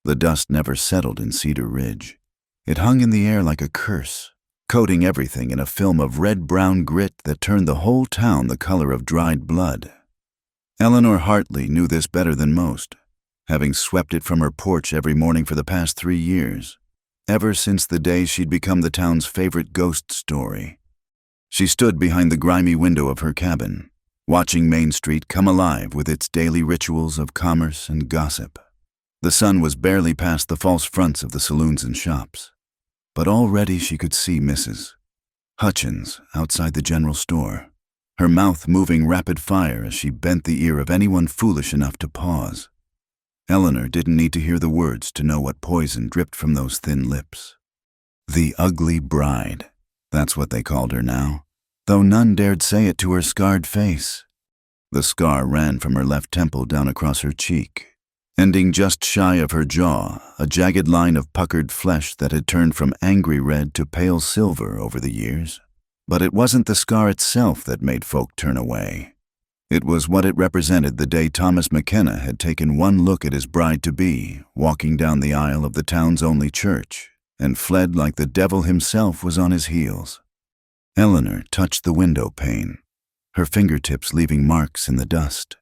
The dust never settled in Cedar Ridge. It hung in the air like a curse, coating everything in a film of red-brown grit that turned the whole town the color of dried blood. Eleanor Hartley knew this better than most, having swept it from her porch every morning for the past 3 years, ever since the day she'd become the town's favorite ghost story. She stood behind the grimy window of her cabin, watching Main Street come alive with its daily rituals of commerce and gossip. The sun was barely past the false fronts of the saloons and shops, but already she could see Mrs. Hutchins outside the general store, her mouth moving rapid fire as she bent the ear of anyone foolish enough to pause. Eleanor didn't need to hear the words to know what poison dripped from those thin lips. The ugly bride, that's what they called her now, though none dared say it to her scarred face. The scar ran from her left temple down across her cheek, ending just shy of her jaw, a jagged line of puckered flesh that had turned from angry red to pale silver over the years. But it wasn't the scar itself that made folk turn away. It was what it represented the day Thomas McKenna had taken one look at his bride-to-be, walking down the aisle of the town's only church, and fled like the devil himself was on his heels. Eleanor touched the window pane, her fingertips leaving marks in the dust.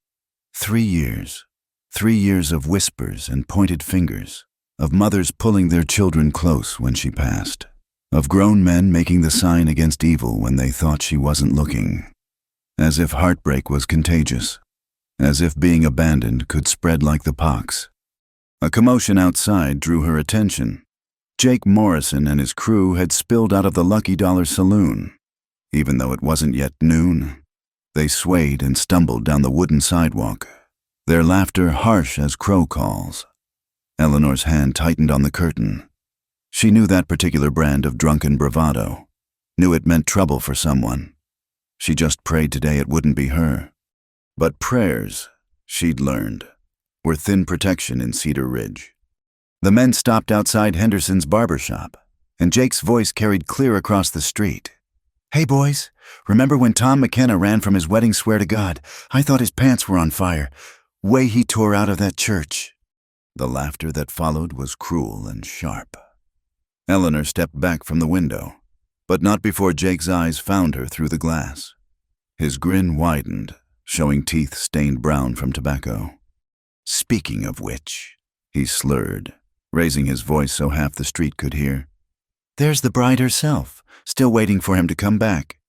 3 years. 3 years of whispers and pointed fingers, of mothers pulling their children close when she passed, of grown men making the sign against evil when they thought she wasn't looking. As if heartbreak was contagious, as if being abandoned could spread like the pox. A commotion outside drew her attention. Jake Morrison and his crew had spilled out of the Lucky Dollar Saloon. Even though it wasn't yet noon, they swayed and stumbled down the wooden sidewalk, their laughter harsh as crow calls. Eleanor's hand tightened on the curtain. She knew that particular brand of drunken bravado, knew it meant trouble for someone. She just prayed today it wouldn't be her. But prayers, she'd learned, were thin protection in Cedar Ridge. The men stopped outside Henderson's barber shop, and Jake's voice carried clear across the street. "Hey boys, remember when Tom McKenna ran from his wedding? Swear to God, I thought his pants were on fire. Way he tore out of that church." The laughter that followed was cruel and sharp. Eleanor stepped back from the window, but not before Jake's eyes found her through the glass. His grin widened, showing teeth stained brown from tobacco. "Speaking of which," he slurred, raising his voice so half the street could hear, "there's the bride herself, still waiting for him to come back.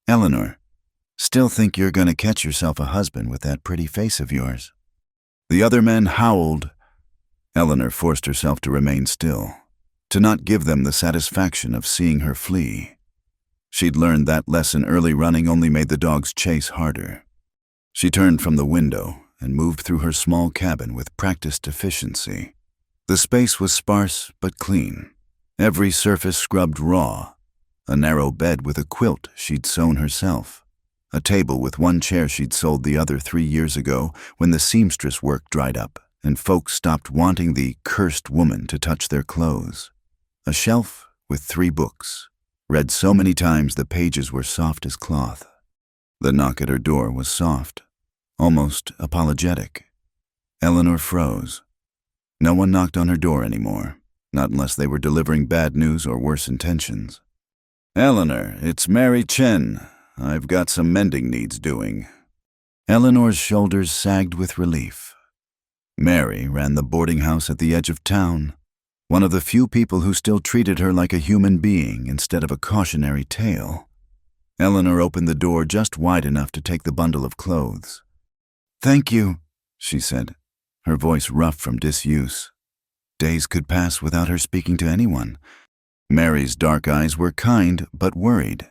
Eleanor, still think you're gonna catch yourself a husband with that pretty face of yours?" The other men howled. Eleanor forced herself to remain still, to not give them the satisfaction of seeing her flee. She'd learned that lesson early. Running only made the dog's chase harder. She turned from the window and moved through her small cabin with practiced efficiency. The space was sparse but clean, every surface scrubbed raw, a narrow bed with a quilt she'd sewn herself, a table with one chair she'd sold the other 3 years ago when the seamstress work dried up and folks stopped wanting the cursed woman to touch their clothes. A shelf with 3 books, read so many times the pages were soft as cloth. The knock at her door was soft, almost apologetic. Eleanor froze. No one knocked on her door anymore, not unless they were delivering bad news or worse intentions. "Eleanor, it's Mary Chen. I've got some mending needs doing." Eleanor's shoulders sagged with relief. Mary ran the boarding house at the edge of town, one of the few people who still treated her like a human being instead of a cautionary tale. Eleanor opened the door just wide enough to take the bundle of clothes. "Thank you," she said, her voice rough from disuse. Days could pass without her speaking to anyone. Mary's dark eyes were kind but worried.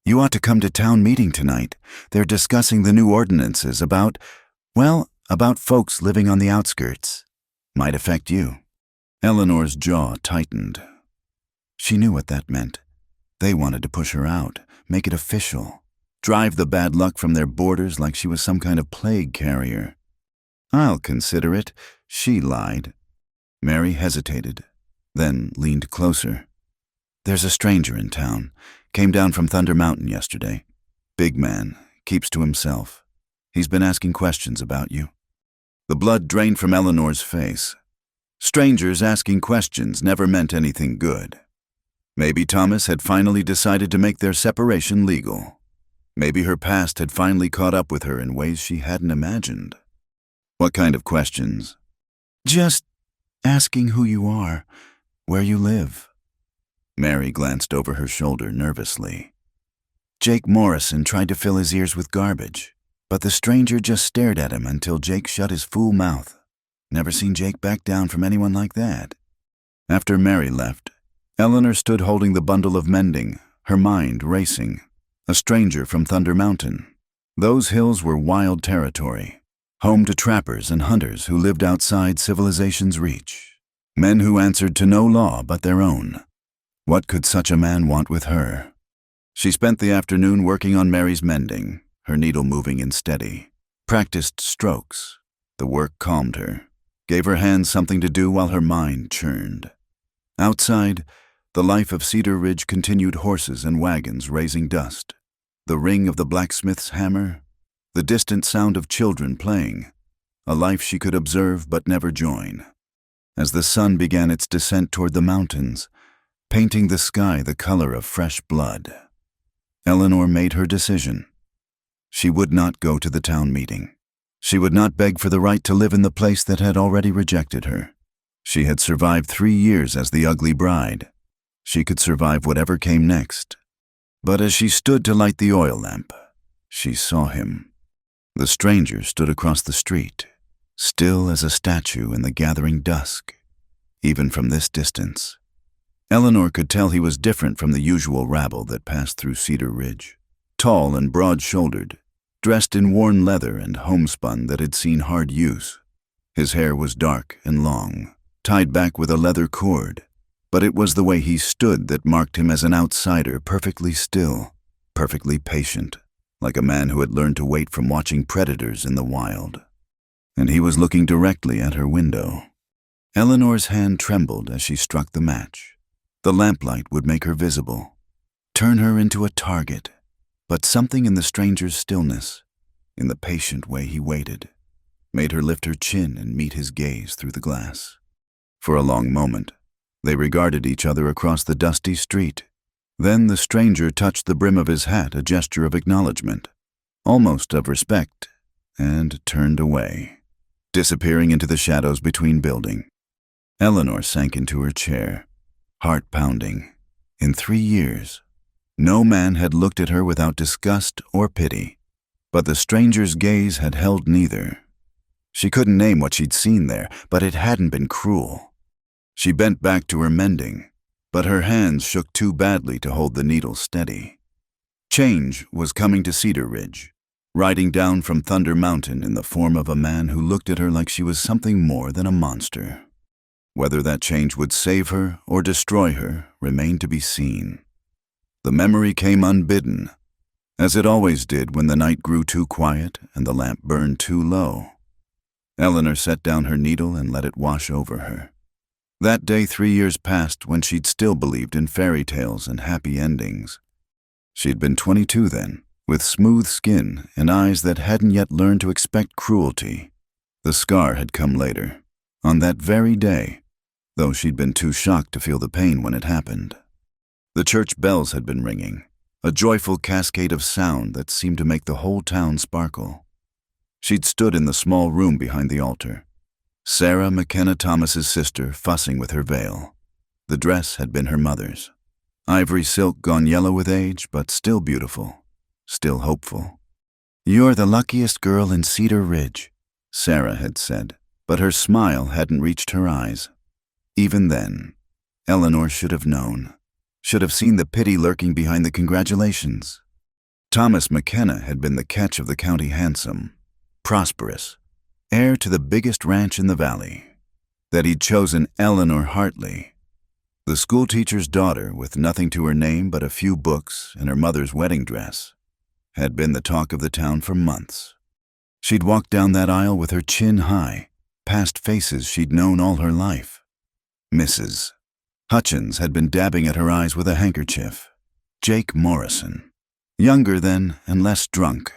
"You ought to come to town meeting tonight. They're discussing the new ordinances about folks living on the outskirts. Might affect you." Eleanor's jaw tightened. She knew what that meant. They wanted to push her out, make it official, drive the bad luck from their borders like she was some kind of plague carrier. "I'll consider it," she lied. Mary hesitated, then leaned closer. "There's a stranger in town. Came down from Thunder Mountain yesterday. Big man, keeps to himself. He's been asking questions about you." The blood drained from Eleanor's face. Strangers asking questions never meant anything good. Maybe Thomas had finally decided to make their separation legal. Maybe her past had finally caught up with her in ways she hadn't imagined. What kind of questions? Just asking who you are, where you live. Mary glanced over her shoulder nervously. Jake Morrison tried to fill his ears with garbage, but the stranger just stared at him until Jake shut his fool mouth. Never seen Jake back down from anyone like that. After Mary left, Eleanor stood holding the bundle of mending, her mind racing. A stranger from Thunder Mountain. Those hills were wild territory, home to trappers and hunters who lived outside civilization's reach. Men who answered to no law but their own. What could such a man want with her? She spent the afternoon working on Mary's mending, her needle moving in steady. Practiced strokes. The work calmed her, gave her hands something to do while her mind churned. Outside, the life of Cedar Ridge continued, horses and wagons raising dust. The ring of the blacksmith's hammer, the distant sound of children playing, a life she could observe but never join. As the sun began its descent toward the mountains, painting the sky the color of fresh blood, Eleanor made her decision. She would not go to the town meeting. She would not beg for the right to live in the place that had already rejected her. She had survived 3 years as the ugly bride. She could survive whatever came next. But as she stood to light the oil lamp, she saw him. The stranger stood across the street, still as a statue in the gathering dusk, even from this distance. Eleanor could tell he was different from the usual rabble that passed through Cedar Ridge. Tall and broad-shouldered, dressed in worn leather and homespun that had seen hard use. His hair was dark and long, tied back with a leather cord. But it was the way he stood that marked him as an outsider, perfectly still, perfectly patient, like a man who had learned to wait from watching predators in the wild. And he was looking directly at her window. Eleanor's hand trembled as she struck the match. The lamplight would make her visible, turn her into a target. But something in the stranger's stillness, in the patient way he waited, made her lift her chin and meet his gaze through the glass. For a long moment, they regarded each other across the dusty street. Then the stranger touched the brim of his hat, a gesture of acknowledgement, almost of respect, and turned away, disappearing into the shadows between buildings. Eleanor sank into her chair, heart pounding. In 3 years, no man had looked at her without disgust or pity, but the stranger's gaze had held neither. She couldn't name what she'd seen there, but it hadn't been cruel. She bent back to her mending, but her hands shook too badly to hold the needle steady. Change was coming to Cedar Ridge, riding down from Thunder Mountain in the form of a man who looked at her like she was something more than a monster. Whether that change would save her or destroy her remained to be seen. The memory came unbidden, as it always did when the night grew too quiet and the lamp burned too low. Eleanor set down her needle and let it wash over her. That day 3 years passed when she'd still believed in fairy tales and happy endings. She'd been 22 then, with smooth skin and eyes that hadn't yet learned to expect cruelty. The scar had come later, on that very day, though she'd been too shocked to feel the pain when it happened. The church bells had been ringing, a joyful cascade of sound that seemed to make the whole town sparkle. She'd stood in the small room behind the altar, Sarah McKenna Thomas's sister, fussing with her veil. The dress had been her mother's. Ivory silk gone yellow with age, but still beautiful, still hopeful. "You're the luckiest girl in Cedar Ridge," Sarah had said, but her smile hadn't reached her eyes. Even then, Eleanor should have known, should have seen the pity lurking behind the congratulations. Thomas McKenna had been the catch of the county handsome, prosperous, heir to the biggest ranch in the valley. That he'd chosen Eleanor Hartley, the schoolteacher's daughter with nothing to her name but a few books and her mother's wedding dress, had been the talk of the town for months. She'd walked down that aisle with her chin high, past faces she'd known all her life. Mrs. Hutchins had been dabbing at her eyes with a handkerchief. Jake Morrison, younger then and less drunk,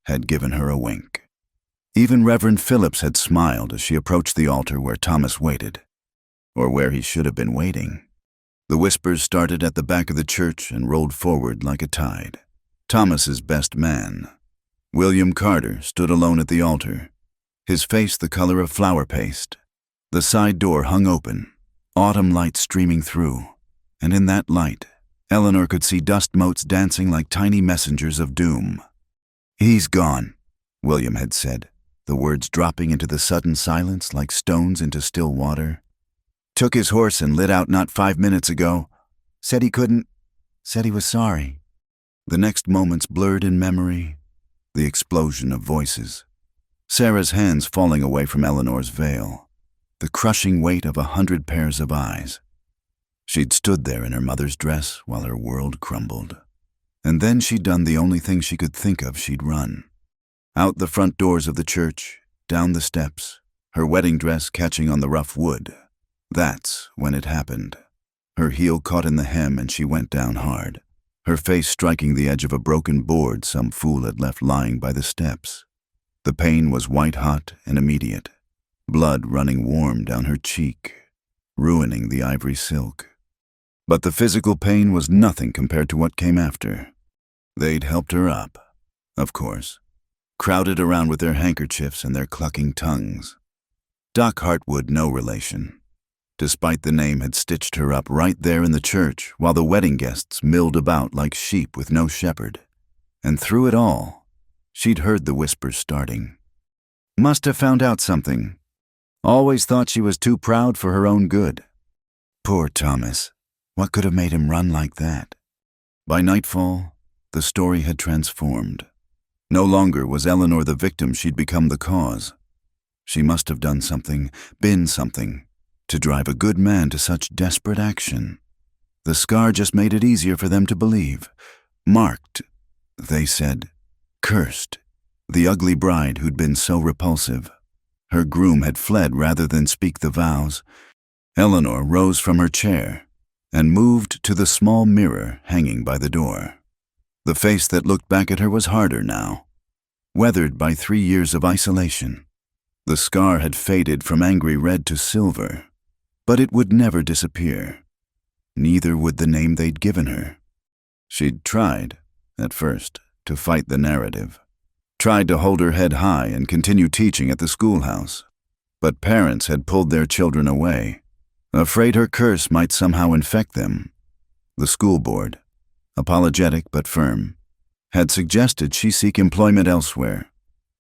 had given her a wink. Even Reverend Phillips had smiled as she approached the altar where Thomas waited. or where he should have been waiting. The whispers started at the back of the church and rolled forward like a tide. Thomas's best man, William Carter, stood alone at the altar, his face the color of flour paste. The side door hung open, autumn light streaming through, and in that light, Eleanor could see dust motes dancing like tiny messengers of doom. "He's gone," William had said, the words dropping into the sudden silence like stones into still water. "Took his horse and lit out not 5 minutes ago. Said he couldn't. Said he was sorry." The next moments blurred in memory, the explosion of voices. Sarah's hands falling away from Eleanor's veil, the crushing weight of 100 pairs of eyes. She'd stood there in her mother's dress while her world crumbled. And then she'd done the only thing she could think of. She'd run. Out the front doors of the church, down the steps, her wedding dress catching on the rough wood. That's when it happened. Her heel caught in the hem and she went down hard, her face striking the edge of a broken board some fool had left lying by the steps. The pain was white-hot and immediate, blood running warm down her cheek, ruining the ivory silk. But the physical pain was nothing compared to what came after. They'd helped her up, of course, crowded around with their handkerchiefs and their clucking tongues. Doc Hartwood, no relation, despite the name, had stitched her up right there in the church while the wedding guests milled about like sheep with no shepherd. And through it all, she'd heard the whispers starting. Must have found out something. Always thought she was too proud for her own good. Poor Thomas. What could have made him run like that? By nightfall, the story had transformed. No longer was Eleanor the victim, she'd become the cause. She must have done something, been something, to drive a good man to such desperate action. The scar just made it easier for them to believe. Marked, they said. Cursed. The ugly bride who'd been so repulsive. Her groom had fled rather than speak the vows. Eleanor rose from her chair and moved to the small mirror hanging by the door. The face that looked back at her was harder now, weathered by 3 years of isolation. The scar had faded from angry red to silver, but it would never disappear. Neither would the name they'd given her. She'd tried, at first, to fight the narrative, tried to hold her head high and continue teaching at the schoolhouse, but parents had pulled their children away, afraid her curse might somehow infect them. The school board, apologetic but firm, had suggested she seek employment elsewhere.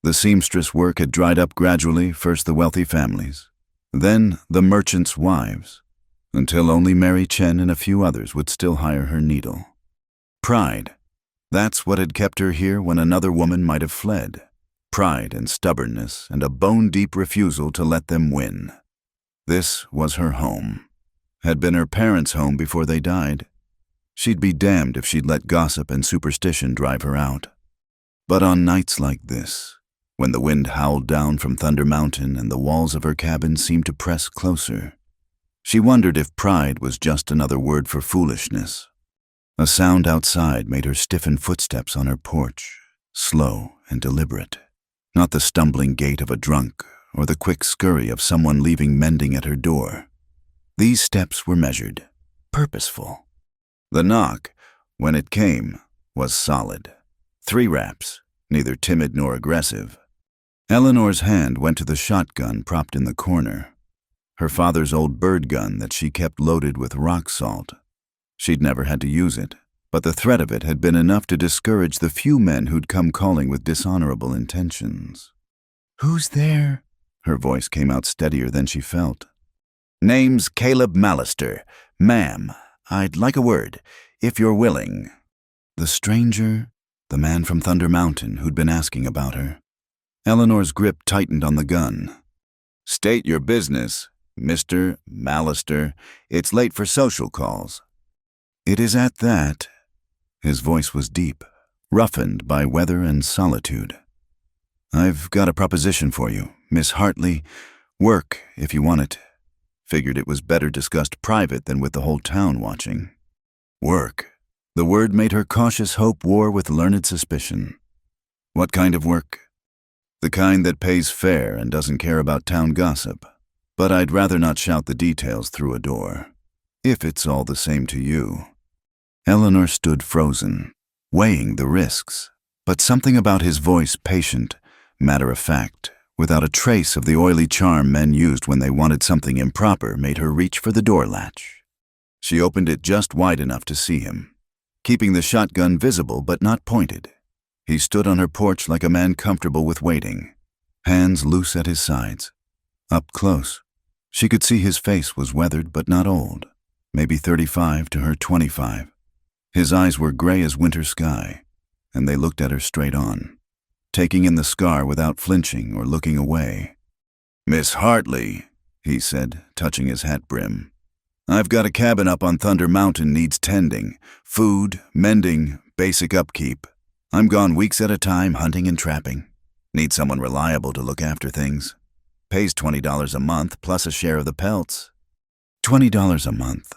The seamstress work had dried up gradually, first the wealthy families, then the merchants' wives, until only Mary Chen and a few others would still hire her needle. Pride. That's what had kept her here when another woman might have fled. Pride and stubbornness and a bone-deep refusal to let them win. This was her home. Had been her parents' home before they died. She'd be damned if she'd let gossip and superstition drive her out. But on nights like this, when the wind howled down from Thunder Mountain and the walls of her cabin seemed to press closer, she wondered if pride was just another word for foolishness. A sound outside made her stiffen footsteps on her porch, slow and deliberate, not the stumbling gait of a drunk or the quick scurry of someone leaving mending at her door. These steps were measured, purposeful. The knock, when it came, was solid. 3 raps, neither timid nor aggressive. Eleanor's hand went to the shotgun propped in the corner, her father's old bird gun that she kept loaded with rock salt. She'd never had to use it, but the threat of it had been enough to discourage the few men who'd come calling with dishonorable intentions. "Who's there?" Her voice came out steadier than she felt. "Name's Caleb Mallister. Ma'am, I'd like a word, if you're willing." The stranger, the man from Thunder Mountain who'd been asking about her. Eleanor's grip tightened on the gun. "State your business, Mr. Mallister. It's late for social calls." "It is at that." His voice was deep, roughened by weather and solitude. "I've got a proposition for you, Miss Hartley. Work, if you want it. Figured it was better discussed private than with the whole town watching." Work. The word made her cautious hope war with learned suspicion. What kind of work? The kind that pays fair and doesn't care about town gossip. but I'd rather not shout the details through a door, if it's all the same to you." Eleanor stood frozen, weighing the risks, but something about his voice, patient, matter-of-fact, without a trace of the oily charm men used when they wanted something improper, made her reach for the door latch. She opened it just wide enough to see him, keeping the shotgun visible but not pointed. He stood on her porch like a man comfortable with waiting, hands loose at his sides. Up close, she could see his face was weathered but not old, maybe 35 to her 25. His eyes were gray as winter sky, and they looked at her straight on, taking in the scar without flinching or looking away. "Miss Hartley," he said, touching his hat brim. "I've got a cabin up on Thunder Mountain, needs tending, food, mending, basic upkeep. I'm gone weeks at a time hunting and trapping. Need someone reliable to look after things. Pays $20 a month plus a share of the pelts." $20 a month.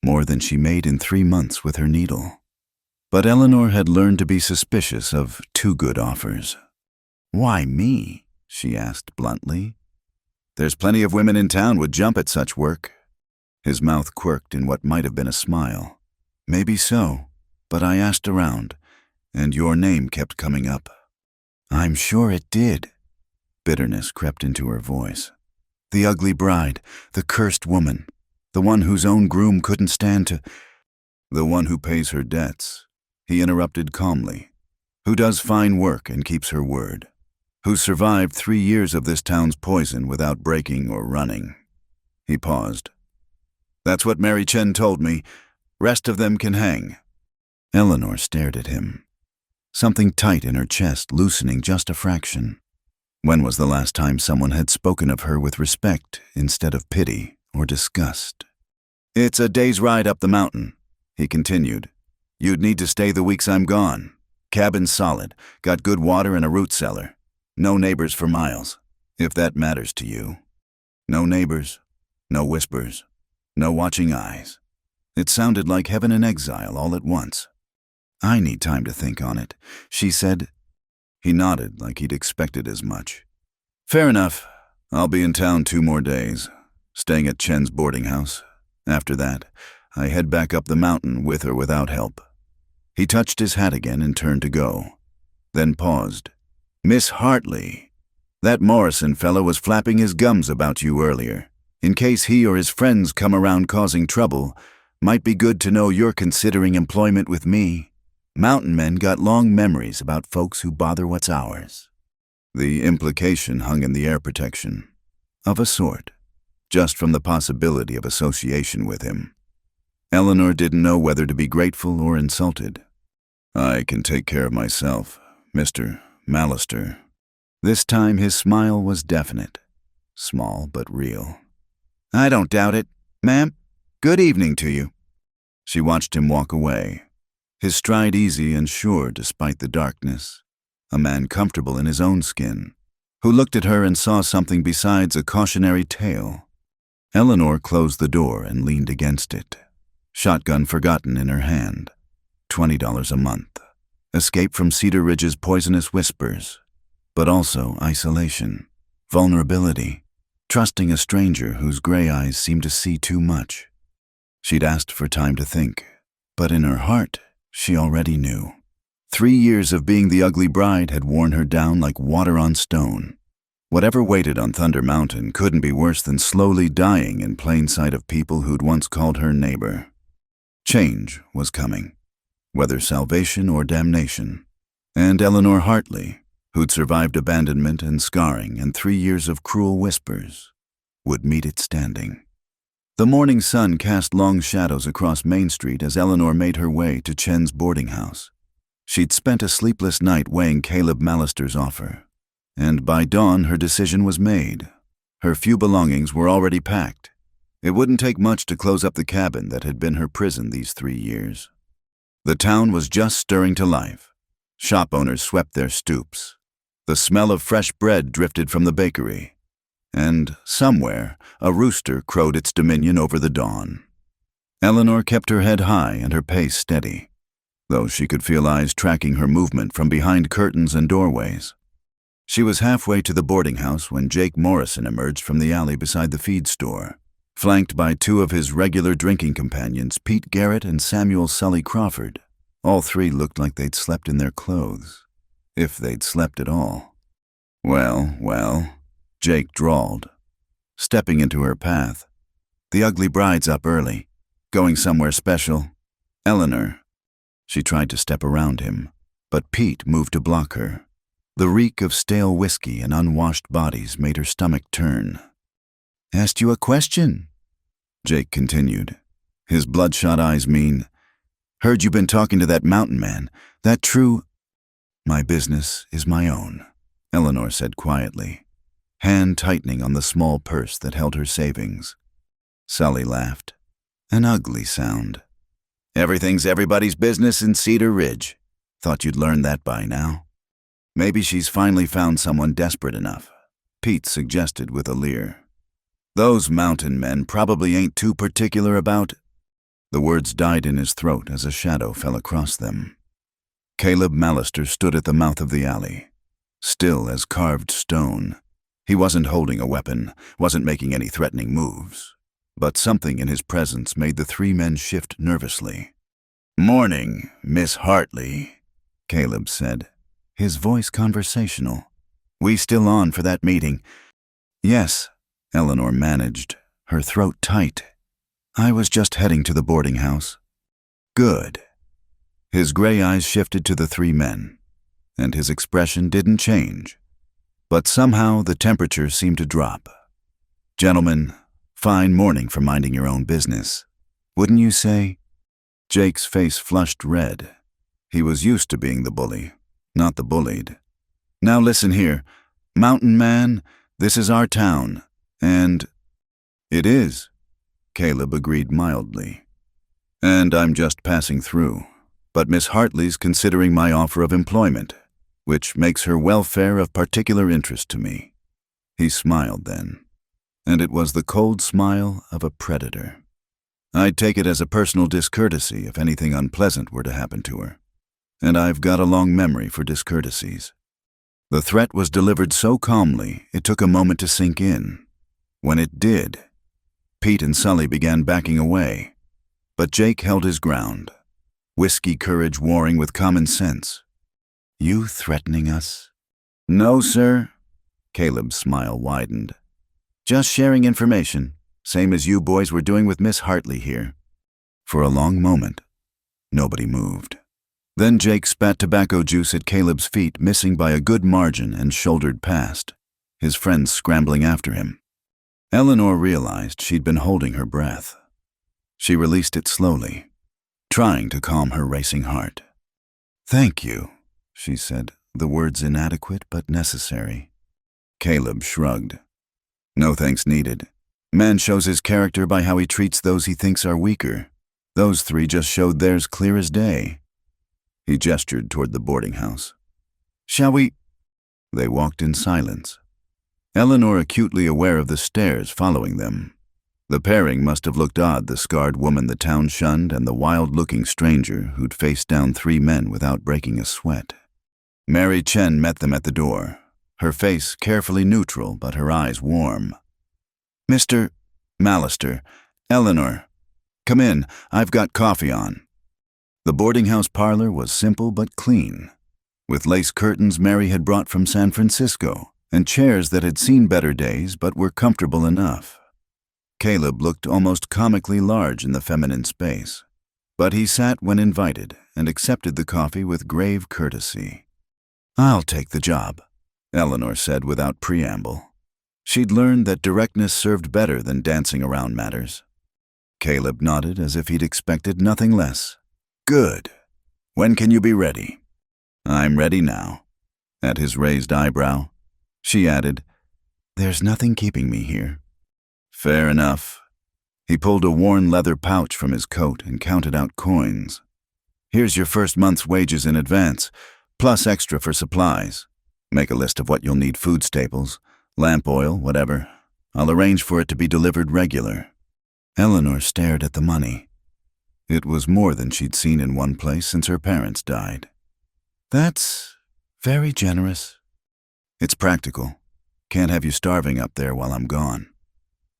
More than she made in 3 months with her needle. But Eleanor had learned to be suspicious of too good offers. "Why me?" she asked bluntly. "There's plenty of women in town would jump at such work." His mouth quirked in what might have been a smile. "Maybe so, but I asked around, and your name kept coming up." "I'm sure it did." Bitterness crept into her voice. "The ugly bride, the cursed woman, the one whose own groom couldn't stand to—" "The one who pays her debts," he interrupted calmly. "Who does fine work and keeps her word. Who survived 3 years of this town's poison without breaking or running." He paused. "That's what Mary Chen told me. Rest of them can hang." Eleanor stared at him. Something tight in her chest loosening just a fraction. When was the last time someone had spoken of her with respect instead of pity or disgust? "It's a day's ride up the mountain," he continued. "You'd need to stay the weeks I'm gone. Cabin's solid, got good water and a root cellar. No neighbors for miles, if that matters to you. No neighbors, no whispers, no watching eyes." It sounded like heaven and exile all at once. "I need time to think on it," she said. He nodded like he'd expected as much. "Fair enough. I'll be in town 2 more days, staying at Chen's boarding house. After that, I head back up the mountain with or without help." He touched his hat again and turned to go, then paused. "Miss Hartley, that Morrison fellow was flapping his gums about you earlier. In case he or his friends come around causing trouble, might be good to know you're considering employment with me. Mountain men got long memories about folks who bother what's ours." The implication hung in the air protection. Of a sort, just from the possibility of association with him. Eleanor didn't know whether to be grateful or insulted. "I can take care of myself, Mr. Mallister." This time his smile was definite, small but real. "I don't doubt it. Ma'am, good evening to you." She watched him walk away, his stride easy and sure despite the darkness. A man comfortable in his own skin, who looked at her and saw something besides a cautionary tale. Eleanor closed the door and leaned against it, shotgun forgotten in her hand. $20 a month. Escape from Cedar Ridge's poisonous whispers, but also isolation, vulnerability, trusting a stranger whose gray eyes seemed to see too much. She'd asked for time to think, but in her heart, she already knew. 3 years of being the ugly bride had worn her down like water on stone. Whatever waited on Thunder Mountain couldn't be worse than slowly dying in plain sight of people who'd once called her neighbor. Change was coming, whether salvation or damnation. And Eleanor Hartley, who'd survived abandonment and scarring and 3 years of cruel whispers, would meet it standing. The morning sun cast long shadows across Main Street as Eleanor made her way to Chen's boarding house. She'd spent a sleepless night weighing Caleb Mallister's offer, and by dawn her decision was made. Her few belongings were already packed. It wouldn't take much to close up the cabin that had been her prison these 3 years. The town was just stirring to life. Shop owners swept their stoops. The smell of fresh bread drifted from the bakery. And, somewhere, a rooster crowed its dominion over the dawn. Eleanor kept her head high and her pace steady, though she could feel eyes tracking her movement from behind curtains and doorways. She was halfway to the boarding house when Jake Morrison emerged from the alley beside the feed store, flanked by two of his regular drinking companions, Pete Garrett and Samuel Sully Crawford. All three looked like they'd slept in their clothes, if they'd slept at all. Well, Jake drawled, stepping into her path. The ugly bride's up early, going somewhere special. Eleanor. She tried to step around him, but Pete moved to block her. The reek of stale whiskey and unwashed bodies made her stomach turn. "Asked you a question," Jake continued, his bloodshot eyes mean. "Heard you been talking to that mountain man. That true?" "My business is my own," Eleanor said quietly, hand tightening on the small purse that held her savings. Sully laughed. An ugly sound. "Everything's everybody's business in Cedar Ridge. Thought you'd learned that by now." "Maybe she's finally found someone desperate enough," Pete suggested with a leer. "Those mountain men probably ain't too particular about—" The words died in his throat as a shadow fell across them. Caleb Mallister stood at the mouth of the alley, still as carved stone. He wasn't holding a weapon, wasn't making any threatening moves, but something in his presence made the three men shift nervously. "Morning, Miss Hartley," Caleb said, his voice conversational. "We still on for that meeting?" "Yes," Eleanor managed, her throat tight. "I was just heading to the boarding house." "Good." His gray eyes shifted to the three men, and his expression didn't change. But somehow the temperature seemed to drop. "Gentlemen, fine morning for minding your own business, wouldn't you say?" Jake's face flushed red. He was used to being the bully, not the bullied. "Now listen here. Mountain man, this is our town, and—" "It is," Caleb agreed mildly. "And I'm just passing through. But Miss Hartley's considering my offer of employment, which makes her welfare of particular interest to me." He smiled then, and it was the cold smile of a predator. "I'd take it as a personal discourtesy if anything unpleasant were to happen to her. And I've got a long memory for discourtesies." The threat was delivered so calmly, it took a moment to sink in. When it did, Pete and Sully began backing away, but Jake held his ground, whiskey courage warring with common sense. "You threatening us?" "No, sir." Caleb's smile widened. "Just sharing information, same as you boys were doing with Miss Hartley here." For a long moment, nobody moved. Then Jake spat tobacco juice at Caleb's feet, missing by a good margin, and shouldered past, his friends scrambling after him. Eleanor realized she'd been holding her breath. She released it slowly, trying to calm her racing heart. "Thank you," she said, the words inadequate but necessary. Caleb shrugged. "No thanks needed. Man shows his character by how he treats those he thinks are weaker. Those three just showed theirs clear as day." He gestured toward the boarding house. "Shall we—" They walked in silence, Eleanor acutely aware of the stares following them. The pairing must have looked odd, the scarred woman the town shunned and the wild-looking stranger who'd faced down three men without breaking a sweat. Mary Chen met them at the door, her face carefully neutral but her eyes warm. "Mr. Mallister, Eleanor, come in, I've got coffee on." The boarding house parlor was simple but clean, with lace curtains Mary had brought from San Francisco, and chairs that had seen better days but were comfortable enough. Caleb looked almost comically large in the feminine space, but he sat when invited and accepted the coffee with grave courtesy. "I'll take the job," Eleanor said without preamble. She'd learned that directness served better than dancing around matters. Caleb nodded as if he'd expected nothing less. "Good. When can you be ready?" "I'm ready now." At his raised eyebrow, she added, "There's nothing keeping me here." "Fair enough." He pulled a worn leather pouch from his coat and counted out coins. "Here's your first month's wages in advance, plus extra for supplies. Make a list of what you'll need: food staples, lamp oil, whatever. I'll arrange for it to be delivered regular." Eleanor stared at the money. It was more than she'd seen in one place since her parents died. "That's very generous." It's practical. Can't have you starving up there while I'm gone.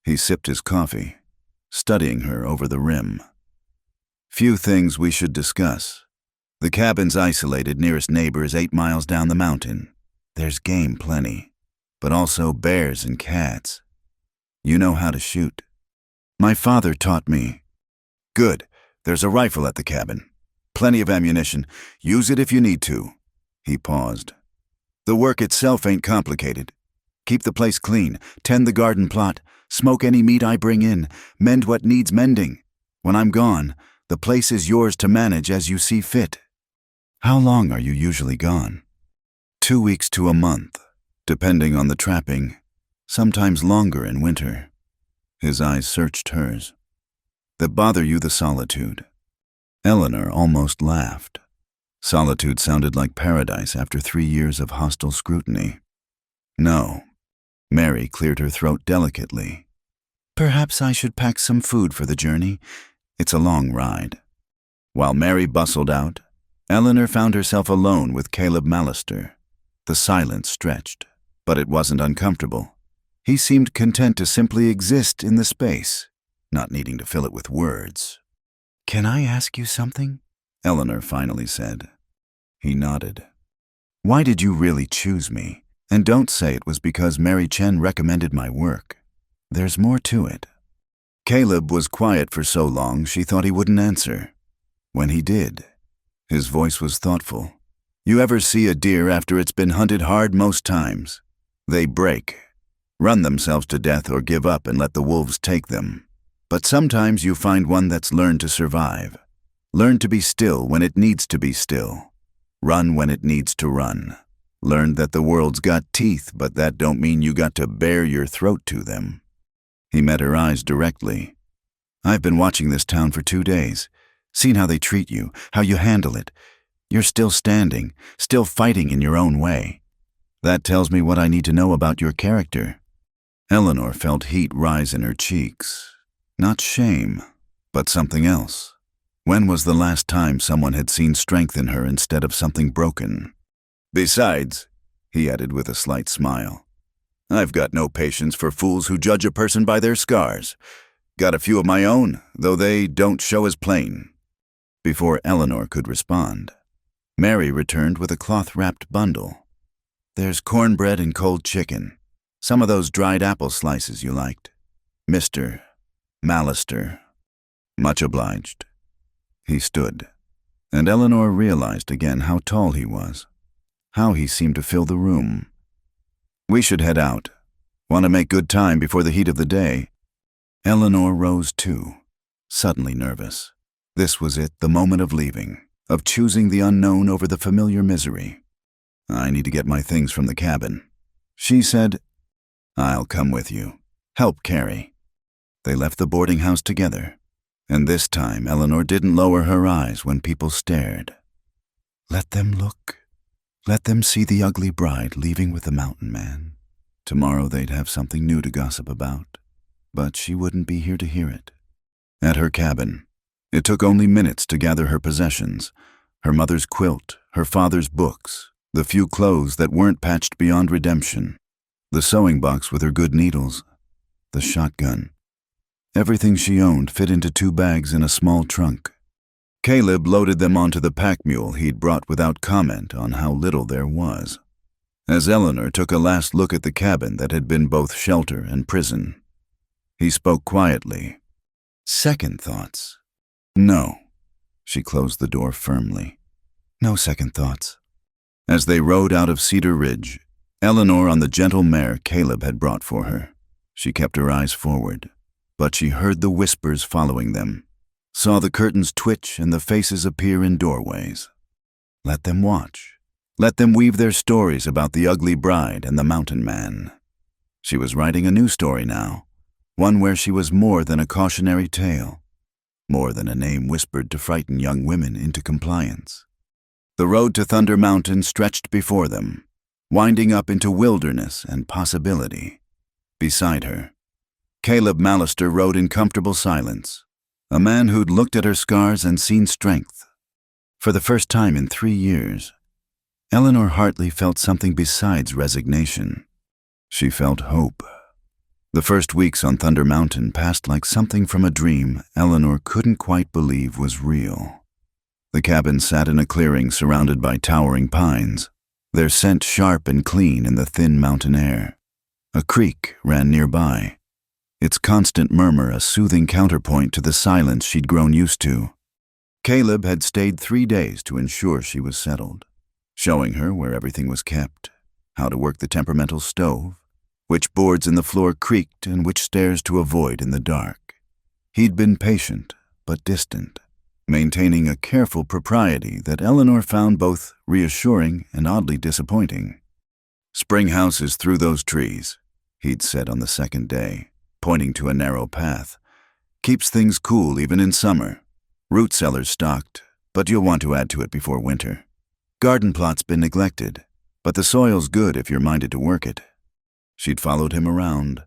He sipped his coffee, studying her over the rim. Few things we should discuss. The cabin's isolated, nearest neighbor is 8 miles down the mountain. There's game plenty, but also bears and cats. You know how to shoot. My father taught me. Good. There's a rifle at the cabin. Plenty of ammunition. Use it if you need to. He paused. The work itself ain't complicated. Keep the place clean, tend the garden plot, smoke any meat I bring in, mend what needs mending. When I'm gone, the place is yours to manage as you see fit. How long are you usually gone? 2 weeks to a month, depending on the trapping, sometimes longer in winter. His eyes searched hers. That bother you the solitude? Eleanor almost laughed. Solitude sounded like paradise after 3 years of hostile scrutiny. No. Mary cleared her throat delicately. Perhaps I should pack some food for the journey. It's a long ride. While Mary bustled out, Eleanor found herself alone with Caleb Mallister. The silence stretched, but it wasn't uncomfortable. He seemed content to simply exist in the space, not needing to fill it with words. Can I ask you something? Eleanor finally said. He nodded. Why did you really choose me? And don't say it was because Mary Chen recommended my work. There's more to it. Caleb was quiet for so long she thought he wouldn't answer. When he did, his voice was thoughtful. You ever see a deer after it's been hunted hard most times? They break, run themselves to death or give up and let the wolves take them. But sometimes you find one that's learned to survive. Learned to be still when it needs to be still. Run when it needs to run. Learned that the world's got teeth, but that don't mean you got to bare your throat to them. He met her eyes directly. I've been watching this town for 2 days, seen how they treat you, how you handle it. You're still standing, still fighting in your own way. That tells me what I need to know about your character. Eleanor felt heat rise in her cheeks. Not shame, but something else. When was the last time someone had seen strength in her instead of something broken? Besides, he added with a slight smile, I've got no patience for fools who judge a person by their scars. Got a few of my own, though they don't show as plain. Before Eleanor could respond, Mary returned with a cloth-wrapped bundle. There's cornbread and cold chicken. Some of those dried apple slices you liked. Mr. Mallister. Much obliged. He stood, and Eleanor realized again how tall he was, how he seemed to fill the room. We should head out. Want to make good time before the heat of the day. Eleanor rose too, suddenly nervous. This was it, the moment of leaving, of choosing the unknown over the familiar misery. I need to get my things from the cabin. She said, I'll come with you. Help carry. They left the boarding house together, and this time Eleanor didn't lower her eyes when people stared. Let them look. Let them see the ugly bride leaving with the mountain man. Tomorrow they'd have something new to gossip about, but she wouldn't be here to hear it. At her cabin, it took only minutes to gather her possessions, her mother's quilt, her father's books, the few clothes that weren't patched beyond redemption, the sewing box with her good needles, the shotgun. Everything she owned fit into 2 bags in a small trunk. Caleb loaded them onto the pack mule he'd brought without comment on how little there was. As Eleanor took a last look at the cabin that had been both shelter and prison, he spoke quietly. Second thoughts? No. She closed the door firmly. No second thoughts. As they rode out of Cedar Ridge, Eleanor on the gentle mare Caleb had brought for her, she kept her eyes forward, but she heard the whispers following them, saw the curtains twitch and the faces appear in doorways. Let them watch. Let them weave their stories about the ugly bride and the mountain man. She was writing a new story now, one where she was more than a cautionary tale, more than a name whispered to frighten young women into compliance. The road to Thunder Mountain stretched before them, winding up into wilderness and possibility. Beside her, Caleb Mallister rode in comfortable silence, a man who'd looked at her scars and seen strength. For the first time in 3 years, Eleanor Hartley felt something besides resignation. She felt hope. The first weeks on Thunder Mountain passed like something from a dream Eleanor couldn't quite believe was real. The cabin sat in a clearing surrounded by towering pines, their scent sharp and clean in the thin mountain air. A creek ran nearby, its constant murmur a soothing counterpoint to the silence she'd grown used to. Caleb had stayed 3 days to ensure she was settled, showing her where everything was kept, how to work the temperamental stove, which boards in the floor creaked and which stairs to avoid in the dark. He'd been patient but distant, maintaining a careful propriety that Eleanor found both reassuring and oddly disappointing. "Spring house is through those trees," he'd said on the second day, pointing to a narrow path. "Keeps things cool even in summer. Root cellar's stocked, but you'll want to add to it before winter. Garden plot's been neglected, but the soil's good if you're minded to work it." She'd followed him around,